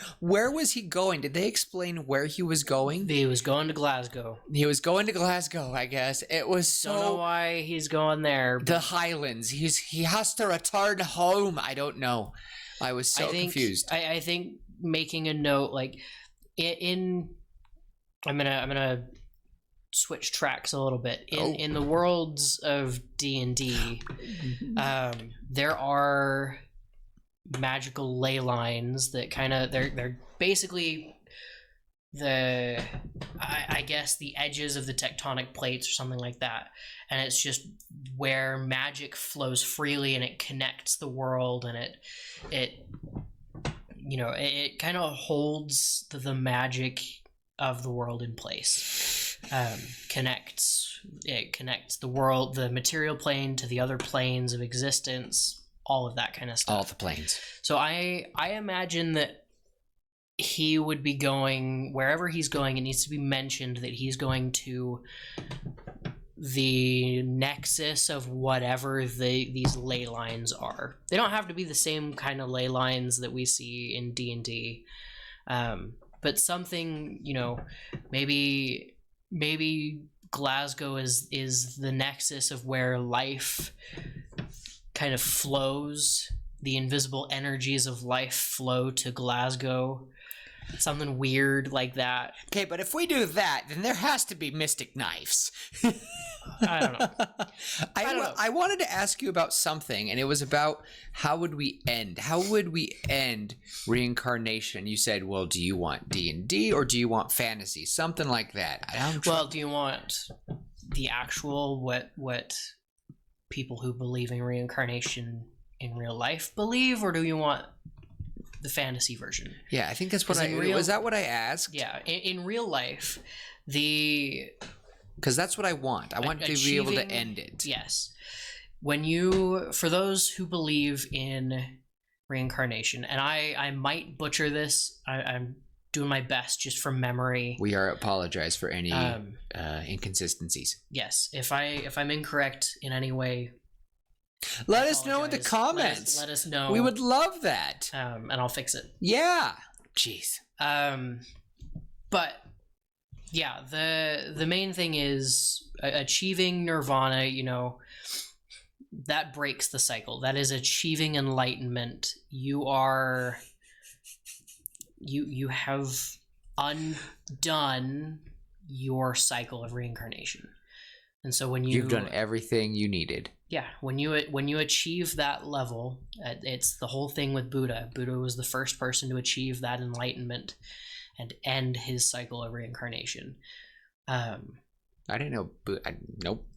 was he going? Did they explain where he was going? He was going to Glasgow. He was going to Glasgow, I guess. It was so... Don't know why he's going there. The Highlands. He has to return home. I don't know. I was so confused. I think making a note, like, I'm gonna switch tracks a little bit. In the worlds of D&D, there are magical ley lines that kind of they're basically I guess the edges of the tectonic plates or something like that, and it's just where magic flows freely and it connects the world, and it kind of holds the magic of the world in place. Connects the world, the material plane, to the other planes of existence, all of that kind of stuff. All the planes. So I imagine that he would be going wherever he's going. It needs to be mentioned that he's going to the nexus of whatever these ley lines are. They don't have to be the same kind of ley lines that we see in D&D, but something, maybe Glasgow is the nexus of where life kind of flows. The invisible energies of life flow to Glasgow. Something weird like that. Okay, but if we do that, then there has to be mystic knives. I don't know. I wanted to ask you about something, and it was about how would we end reincarnation? You said, well, do you want D&D or do you want fantasy? Something like that. Well, do you want the actual what people who believe in reincarnation in real life believe, or do you want the fantasy version? Yeah, I think that's what was that what I asked? Yeah, in real life, because that's what I want. I want to be able to end it. Yes. For those who believe in reincarnation, and I might butcher this, I'm doing my best just from memory. We apologize for any inconsistencies. Yes. If I'm incorrect in any way, let us know in the comments. Let us know. We would love that. And I'll fix it. Yeah. Jeez. But yeah, the main thing is achieving nirvana, that breaks the cycle. That is achieving enlightenment. You have undone your cycle of reincarnation. And so when you've done everything you needed. Yeah, when you achieve that level, it's the whole thing with Buddha. Buddha was the first person to achieve that enlightenment and end his cycle of reincarnation. I didn't know. Nope.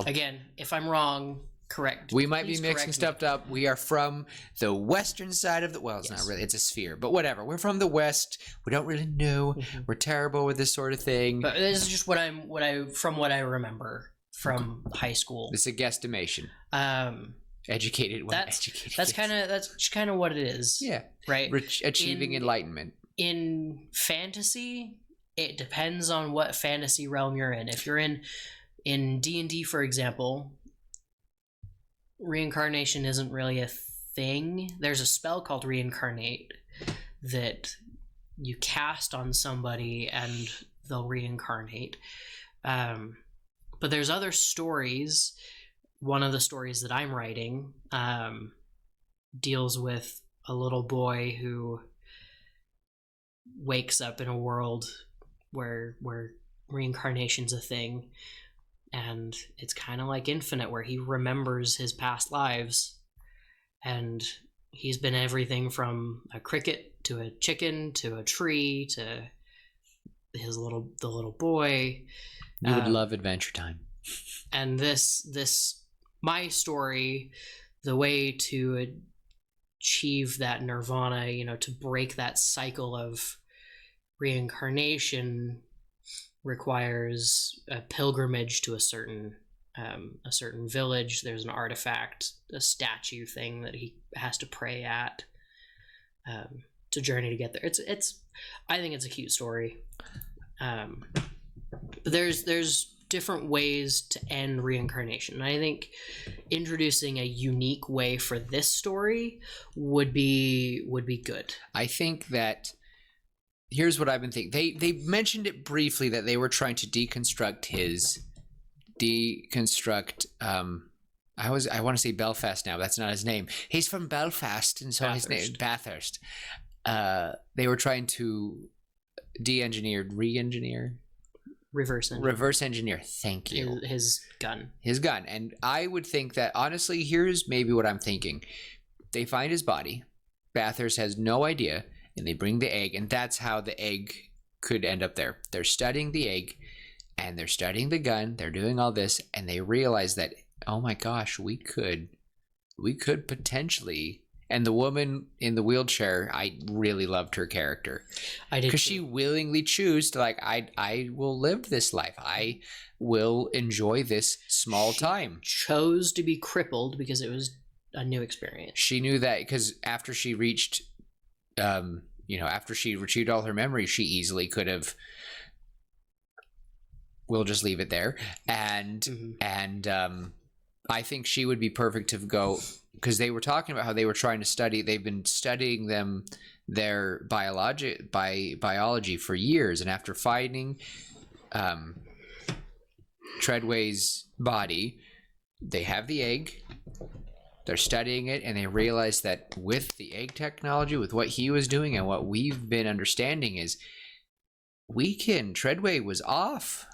Again, if I'm wrong, correct. We might be mixing stuff up. We are from the western side of the. Well, it's not really. It's a sphere, but whatever. We're from the west. We don't really know. Mm-hmm. We're terrible with this sort of thing. But this is just what I remember from high school. It's a guesstimation. Educated. That's kind of what it is. Yeah. Right. Achieving enlightenment. In fantasy, it depends on what fantasy realm you're in. If you're in D&D, for example, reincarnation isn't really a thing. There's a spell called reincarnate that you cast on somebody and they'll reincarnate. But there's other stories. One of the stories that I'm writing deals with a little boy who wakes up in a world where reincarnation's a thing, and it's kind of like Infinite, where he remembers his past lives, and he's been everything from a cricket to a chicken to a tree to the little boy. You would love Adventure Time. And this my story, the way to achieve that nirvana, to break that cycle of reincarnation, requires a pilgrimage to a certain village. There's an artifact, a statue thing that he has to pray at to journey to get there. It's I think it's a cute story. But there's different ways to end reincarnation. And I think introducing a unique way for this story would be good. I think that here's what I've been thinking. They mentioned it briefly that they were trying to deconstruct I want to say Belfast now, but that's not his name. He's from Belfast, and so his name is Bathurst. They were trying to re-engineer. Reverse engineer. Thank you. His gun. And I would think that, honestly, here's maybe what I'm thinking. They find his body. Bathurst has no idea, and they bring the egg, and that's how the egg could end up there. They're studying the egg, and they're studying the gun. They're doing all this, and they realize that, oh my gosh, we could potentially. And the woman in the wheelchair, I really loved her character. I did, because she willingly chose to, like, I will live this life. I will enjoy this small time. Chose to be crippled because it was a new experience. She knew that because after she reached, after she retrieved all her memories, she easily could have. We'll just leave it there, and I think she would be perfect to go. Because they were talking about how they were trying to study. They've been studying their biology for years, and after finding Treadway's body, they have the egg. They're studying it, and they realize that with the egg technology, with what he was doing, and what we've been understanding is, Treadway was off,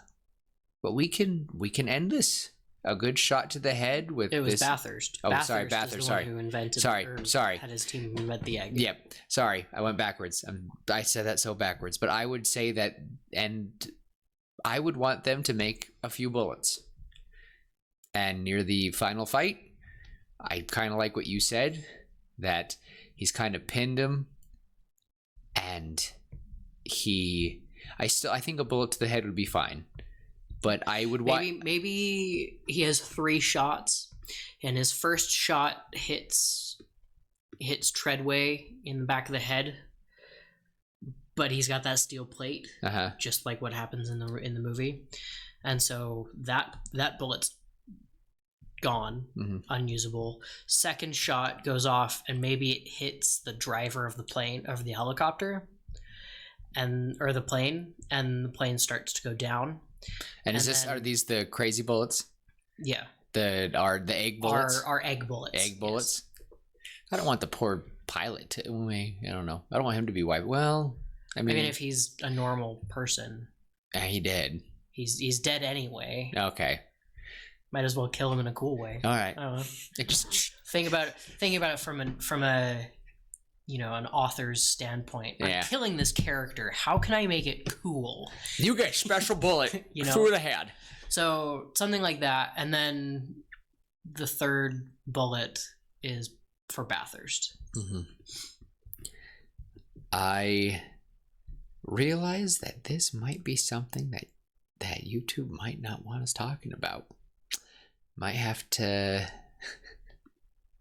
but we can end this. A good shot to the head with it was this. Bathurst. Oh, Bathurst. Bathurst. Sorry. Who invented? Sorry. Had his team invent the egg. Yep. Sorry, I went backwards. I said that so backwards. But I would say that, and I would want them to make a few bullets. And near the final fight, I kind of like what you said, that he's kind of pinned him, and I think a bullet to the head would be fine. But I would want maybe he has 3 shots, and his first shot hits Treadway in the back of the head, but he's got that steel plate, just like what happens in the movie, and so that bullet's gone, unusable. Second shot goes off, and maybe it hits the driver of the helicopter, or the plane, and the plane starts to go down. And are these the crazy bullets? Yeah. Are the egg bullets? Are egg bullets. Egg bullets? Yes. I don't want the poor pilot to, I don't know. I don't want him to be wiped. Well, I mean if he's a normal person. He did. He's dead anyway. Okay. Might as well kill him in a cool way. All right. I don't know. Just think about it from a an author's standpoint. I'm killing this character. How can I make it cool? You get a special bullet through the head. So something like that, and then the third bullet is for Bathurst. I realize that this might be something that YouTube might not want us talking about. Might have to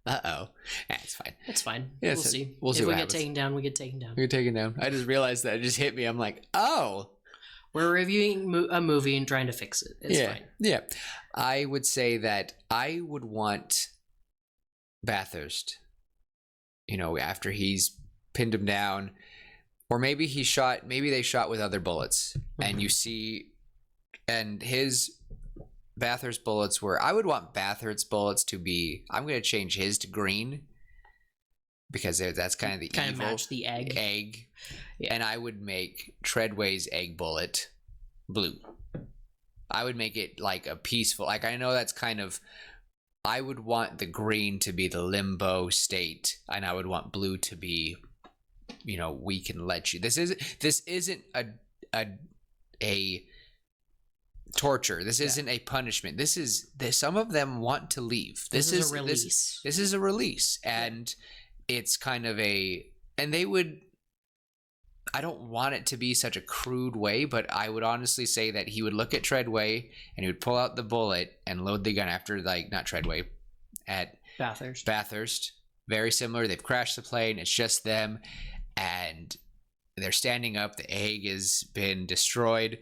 Uh-oh. It's fine. It's fine. Yeah, We'll see. We'll see if what we happens. get taken down, we get taken down. You're taken down. I just realized that. It just hit me. I'm like, oh. We're reviewing a movie and trying to fix it. It's fine. Yeah. I would say that I would want Bathurst, after he's pinned him down, or maybe maybe they shot with other bullets, and you see, and his Bathurst bullets I would want Bathurst's bullets to be, I'm going to change his to green, because that's kind of the kind evil. of match the egg. Yeah. And I would make Treadway's egg bullet blue. I would make it like a peaceful, like, I know that's kind of, I would want the green to be the limbo state, and I would want blue to be, we can let you. This isn't a torture. This isn't a punishment. Some of them want to leave. This is a release. This is a release, and it's kind of and they would. I don't want it to be such a crude way, but I would honestly say that he would look at Treadway and he would pull out the bullet and load the gun after, like, not Treadway, at Bathurst. Very similar. They've crashed the plane. It's just them, and they're standing up. The egg has been destroyed,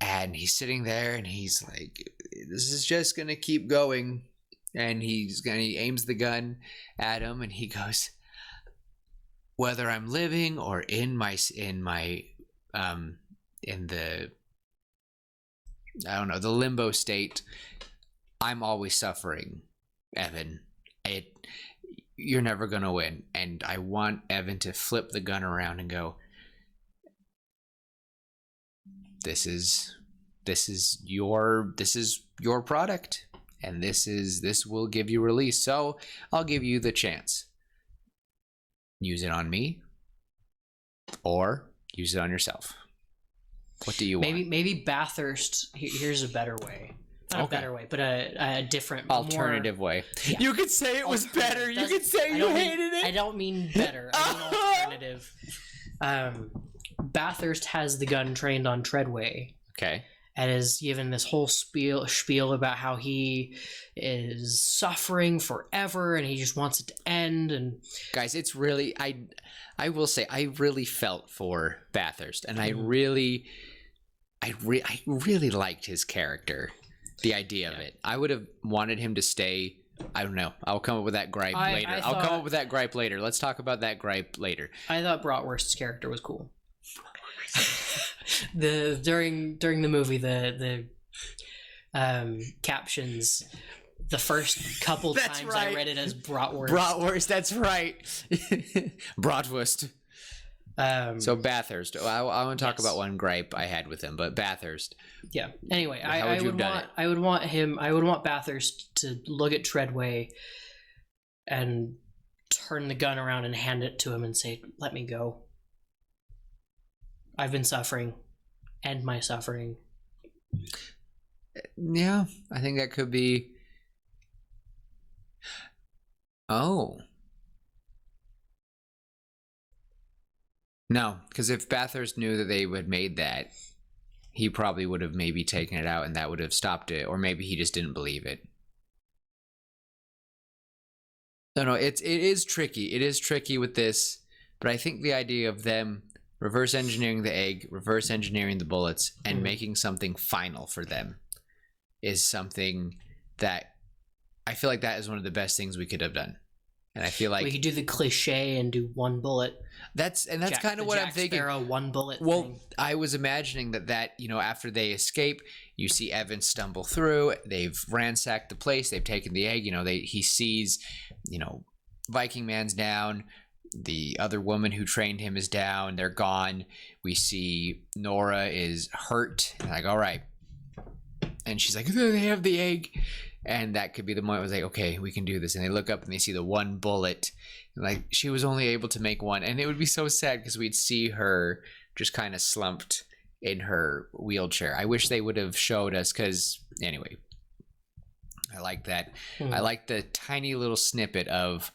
and he's sitting there, and he's like, "This is just gonna keep going." And he aims the gun at him, and he goes, "Whether I'm living or in the I don't know, the limbo state, I'm always suffering, Evan. You're never gonna win." And I want Evan to flip the gun around and go, "This is your product, and this will give you release. So I'll give you the chance. Use it on me, or use it on yourself. What do you want?" Maybe Bathurst. Here's a better way. Not a better way, but a different, alternative way. Yeah. You could say it was better. You could say you hated it. I don't mean better. I mean alternative. Bathurst has the gun trained on Treadway. Okay. And is given this whole spiel about how he is suffering forever and he just wants it to end. And guys, it's really, I will say, I really felt for Bathurst, and I really liked his character, the idea of it. I would have wanted him to stay. I don't know. I'll come up with that gripe later. I'll come up with that gripe later. Let's talk about that gripe later. I thought Bratwurst's character was cool. During the movie, the captions, the first couple times right. I read it as Bratwurst. Bratwurst, that's right. Bratwurst. So Bathurst. I want to talk about one gripe I had with him, but Bathurst. Yeah. Anyway, I would want Bathurst to look at Treadway and turn the gun around and hand it to him and say, "Let me go. I've been suffering. End my suffering." Yeah, I think that could be. Oh. No, because if Bathurst knew that they had made that, he probably would have maybe taken it out and that would have stopped it, or maybe he just didn't believe it. No, it is tricky. It is tricky with this, but I think the idea of them reverse engineering the egg, reverse engineering the bullets, and making something final for them is something that I feel like that is one of the best things we could have done. And I feel like we could do the cliche and do one bullet. That's kind of what I'm thinking. Sparrow, one bullet. Well, thing. I was imagining that after they escape, you see Evan stumble through. They've ransacked the place. They've taken the egg. He sees, Viking Man's down. The other woman who trained him is down. They're gone. We see Nora is hurt. And like, all right. And she's like, they have the egg. And that could be the moment where it's like, okay, we can do this. And they look up and they see the one bullet. And like, she was only able to make one. And it would be so sad because we'd see her just kind of slumped in her wheelchair. I wish they would have showed us because, anyway, I like that. I like the tiny little snippet of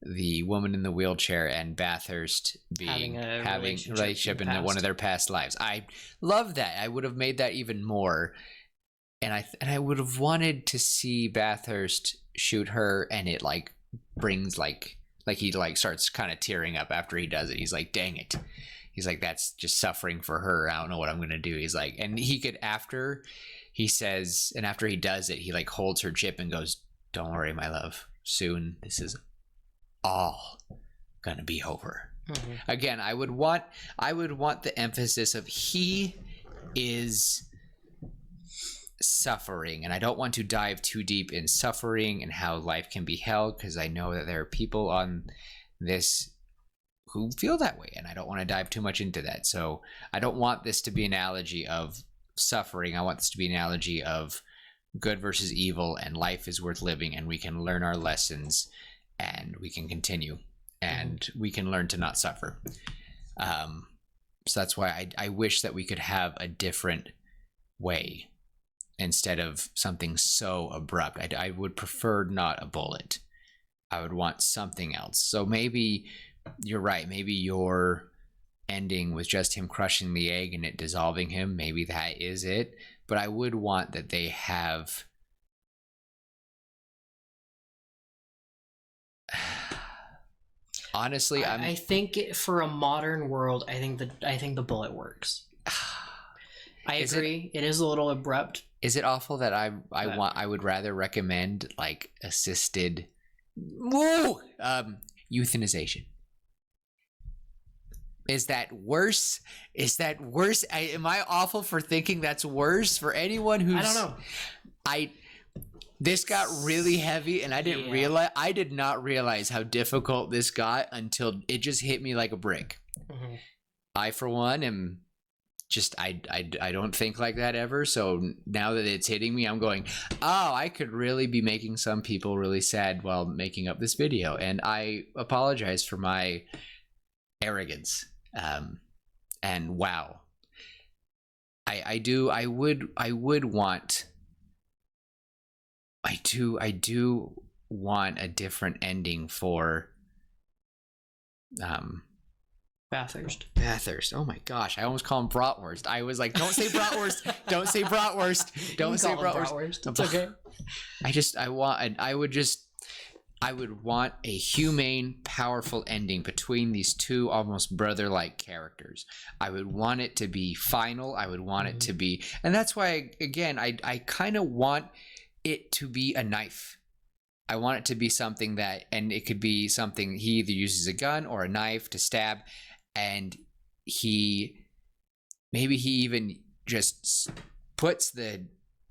the woman in the wheelchair and Bathurst having a relationship in one of their past lives. I love that. I would have made that even more. And I would have wanted to see Bathurst shoot her, and it like brings like he like starts kind of tearing up after he does it. He's like, dang it. He's like, that's just suffering for her. I don't know what I'm gonna do. He's like, and he could, after he says, and after he does it, he like holds her chip and goes, don't worry, my love, soon this is all gonna be over. Mm-hmm. Again, I would want the emphasis of he is suffering, and I don't want to dive too deep in suffering and how life can be held, because I know that there are people on this who feel that way, and I don't want to dive too much into that. So I don't want this to be an analogy of suffering. I want this to be an analogy of good versus evil, and life is worth living, and we can learn our lessons, and we can continue, and we can learn to not suffer. So that's why I wish that we could have a different way instead of something so abrupt. I would prefer not a bullet. I would want something else. So maybe you're right. Maybe your ending was just him crushing the egg and it dissolving him. Maybe that is it. But I would want that they have... Honestly, I think for a modern world, I think the bullet works. I agree. It is a little abrupt. Is it awful that I would rather recommend like assisted euthanization? Is that worse? Am I awful for thinking that's worse for anyone who's... I don't know. This got really heavy, and I did not realize how difficult this got until it just hit me like a brick. Mm-hmm. I, for one, am just I don't think like that ever. So now that it's hitting me, I'm going, oh, I could really be making some people really sad while making up this video, and I apologize for my arrogance. And wow, I do want a different ending for Bathurst. Oh my gosh, I almost call him Bratwurst. I was like, don't say Bratwurst. Don't say Bratwurst. Don't say Bratwurst. It's okay. I would want a humane, powerful ending between these two almost brother-like characters. I would want it to be final. I would want it to be, and that's why, again, I kind of want it to be a knife. I want it to be something that, and it could be something he either uses a gun or a knife to stab, and maybe he even just puts the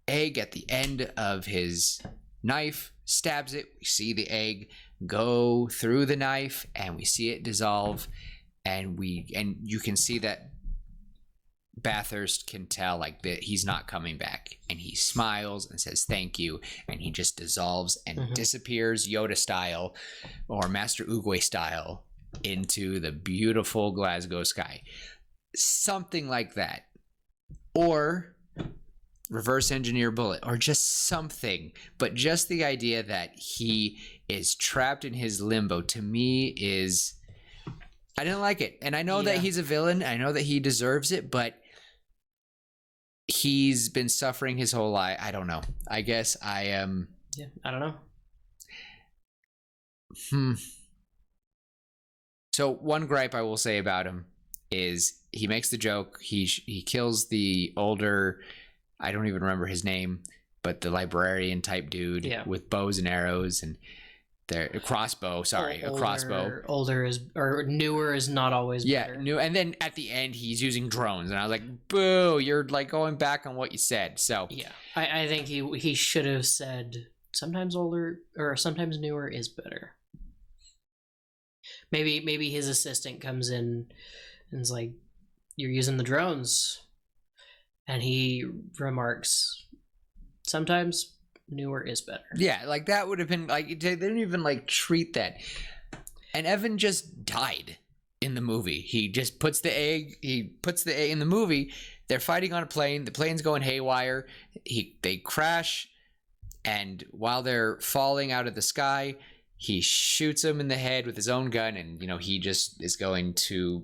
egg at the end of his knife, stabs it, we see the egg go through the knife, and we see it dissolve, and you can see that Bathurst can tell like that he's not coming back, and he smiles and says thank you, and he just dissolves and disappears Yoda style or Master Oogway style into the beautiful Glasgow sky. Something like that. Or reverse engineer bullet, or just something. But just the idea that he is trapped in his limbo, to me, is... I didn't like it. And I know that he's a villain. I know that he deserves it, but he's been suffering his whole life. I don't know. I guess I am... Yeah, I don't know. So one gripe I will say about him is he makes the joke. He kills the older... I don't even remember his name, but the librarian type dude with bows and arrows and a crossbow. Sorry, a crossbow. Older is, or newer is not always better. Yeah, new. And then at the end, he's using drones, and I was like, "Boo! You're like going back on what you said." So yeah, I think he should have said sometimes older or sometimes newer is better. Maybe his assistant comes in and is like, "You're using the drones." And he remarks, sometimes newer is better. Yeah, like that would have been like, they didn't even like treat that. And Evan just died in the movie. He just puts the egg in the movie. They're fighting on a plane. The plane's going haywire. They crash. And while they're falling out of the sky, he shoots him in the head with his own gun. And, he just is going to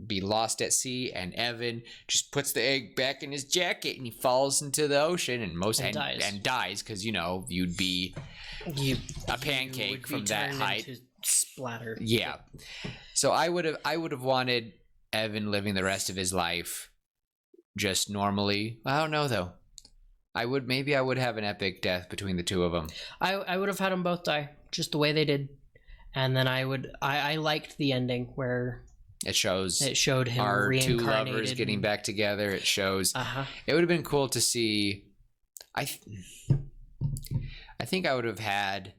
be lost at sea, and Evan just puts the egg back in his jacket and he falls into the ocean and dies because you'd be a pancake from that height. Splatter. Yeah. So I would have wanted Evan living the rest of his life just normally. I don't know though. I would have an epic death between the two of them. I would have had them both die just the way they did, and then I liked the ending where it showed him our reincarnated. Two lovers getting back together. It shows. It would have been cool to see. I think I would have had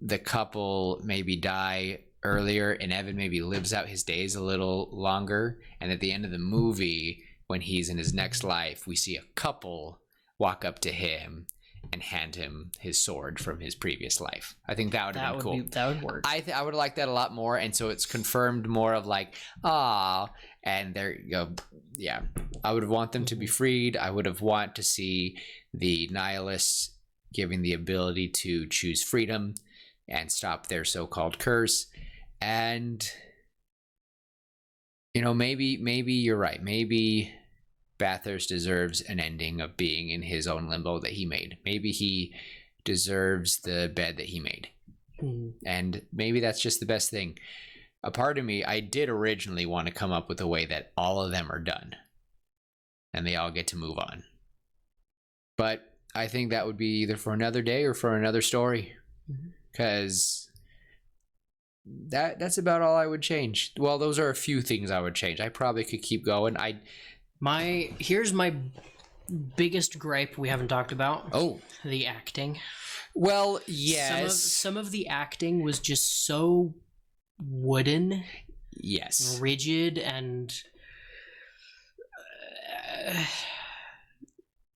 the couple maybe die earlier, and Evan maybe lives out his days a little longer, and at the end of the movie, when he's in his next life, we see a couple walk up to him and hand him his sword from his previous life. I think that would have been cool. That would work. I would like that a lot more, and so it's confirmed more of like, ah, and there you go. Yeah, I would want them to be freed. I would have want to see the nihilists giving the ability to choose freedom and stop their so-called curse. And maybe you're right. Maybe Bathurst deserves an ending of being in his own limbo that he made. Maybe he deserves the bed that he made. And maybe that's just the best thing. A part of me, I did originally want to come up with a way that all of them are done and they all get to move on. But I think that would be either for another day or for another story. Because that's about all I would change. Well, those are a few things I would change. I probably could keep going. Here's my biggest gripe we haven't talked about. Oh, the acting. Well, yes. Some of the acting was just so wooden. Yes. Rigid and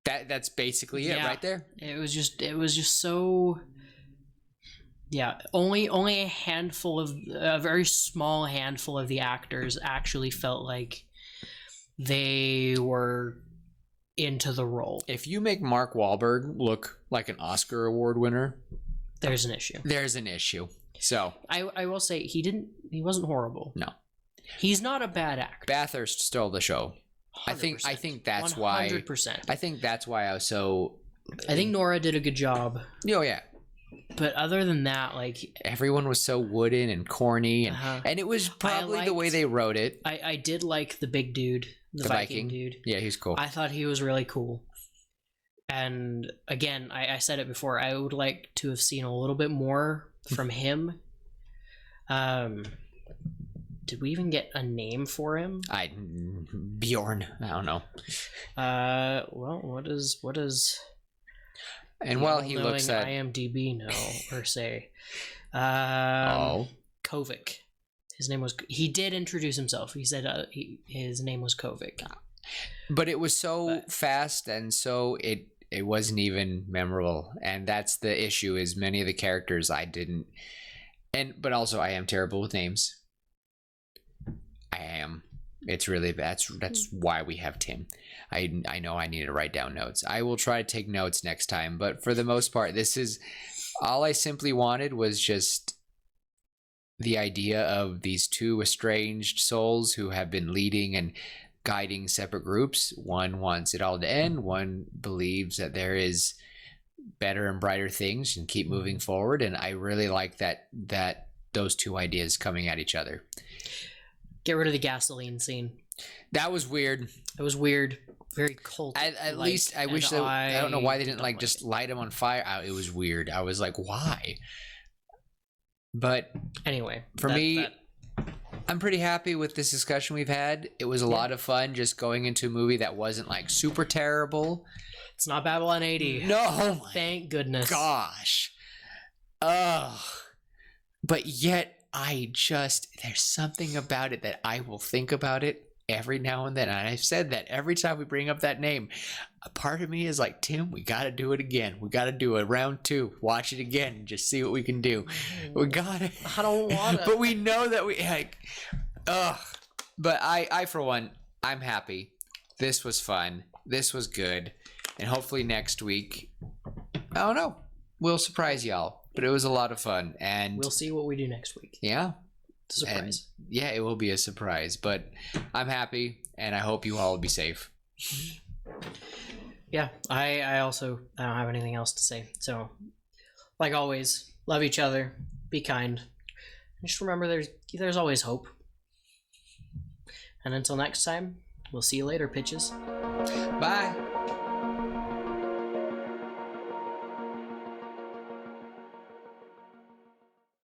that's basically it right there. It was just so. Yeah, only a very small handful of the actors actually felt like they were into the role. If you make Mark Wahlberg look like an Oscar award winner, there's an issue. So I will say he wasn't horrible. No. He's not a bad actor. Bathurst stole the show. 100%. I think that's why 100%. I think that's why I was so I think Nora did a good job. Oh yeah. But other than that, like everyone was so wooden and corny and it was probably the way they wrote it. I did like the big dude, the Viking dude. Yeah, he's cool. I thought he was really cool. And again, I said it before, I would like to have seen a little bit more from him. Did we even get a name for him? Bjorn. I don't know. Well, what is and while he looks at IMDb or say Kovic. His name was. He did introduce himself. He said his name was Kovic. But it was so fast, and so it wasn't even memorable. And that's the issue. Is many of the characters I didn't, but also I am terrible with names. I am. It's really bad. That's why we have Tim. I know I need to write down notes. I will try to take notes next time, but for the most part, this is all I simply wanted was just the idea of these two estranged souls who have been leading and guiding separate groups. One wants it all to end. One believes that there is better and brighter things and keep moving forward. And I really like that those two ideas coming at each other. Get rid of the gasoline scene. That was weird. It was weird. Very cold. At least I wish that I don't know why they didn't just light him on fire. It was weird. I was like, why? But anyway, for me, I'm pretty happy with this discussion we've had. It was a lot of fun just going into a movie that wasn't like super terrible. It's not Babylon 80. No. Thank goodness. Gosh. Ugh. But yet there's something about it that I will think about it every now and then. And I've said that every time we bring up that name, a part of me is like, Tim, we got to do it again. We got to do a round 2. Watch it again and just see what we can do. We got it. I don't want to. But we know that But I, for one, I'm happy. This was fun. This was good. And hopefully next week, I don't know, we'll surprise y'all. But it was a lot of fun. And we'll see what we do next week. Yeah. Surprise. And yeah, it will be a surprise, but I'm happy, and I hope you all will be safe. Yeah, I also I don't have anything else to say. So, like always, love each other, be kind, and just remember there's always hope. And until next time, we'll see you later, pitches. Bye.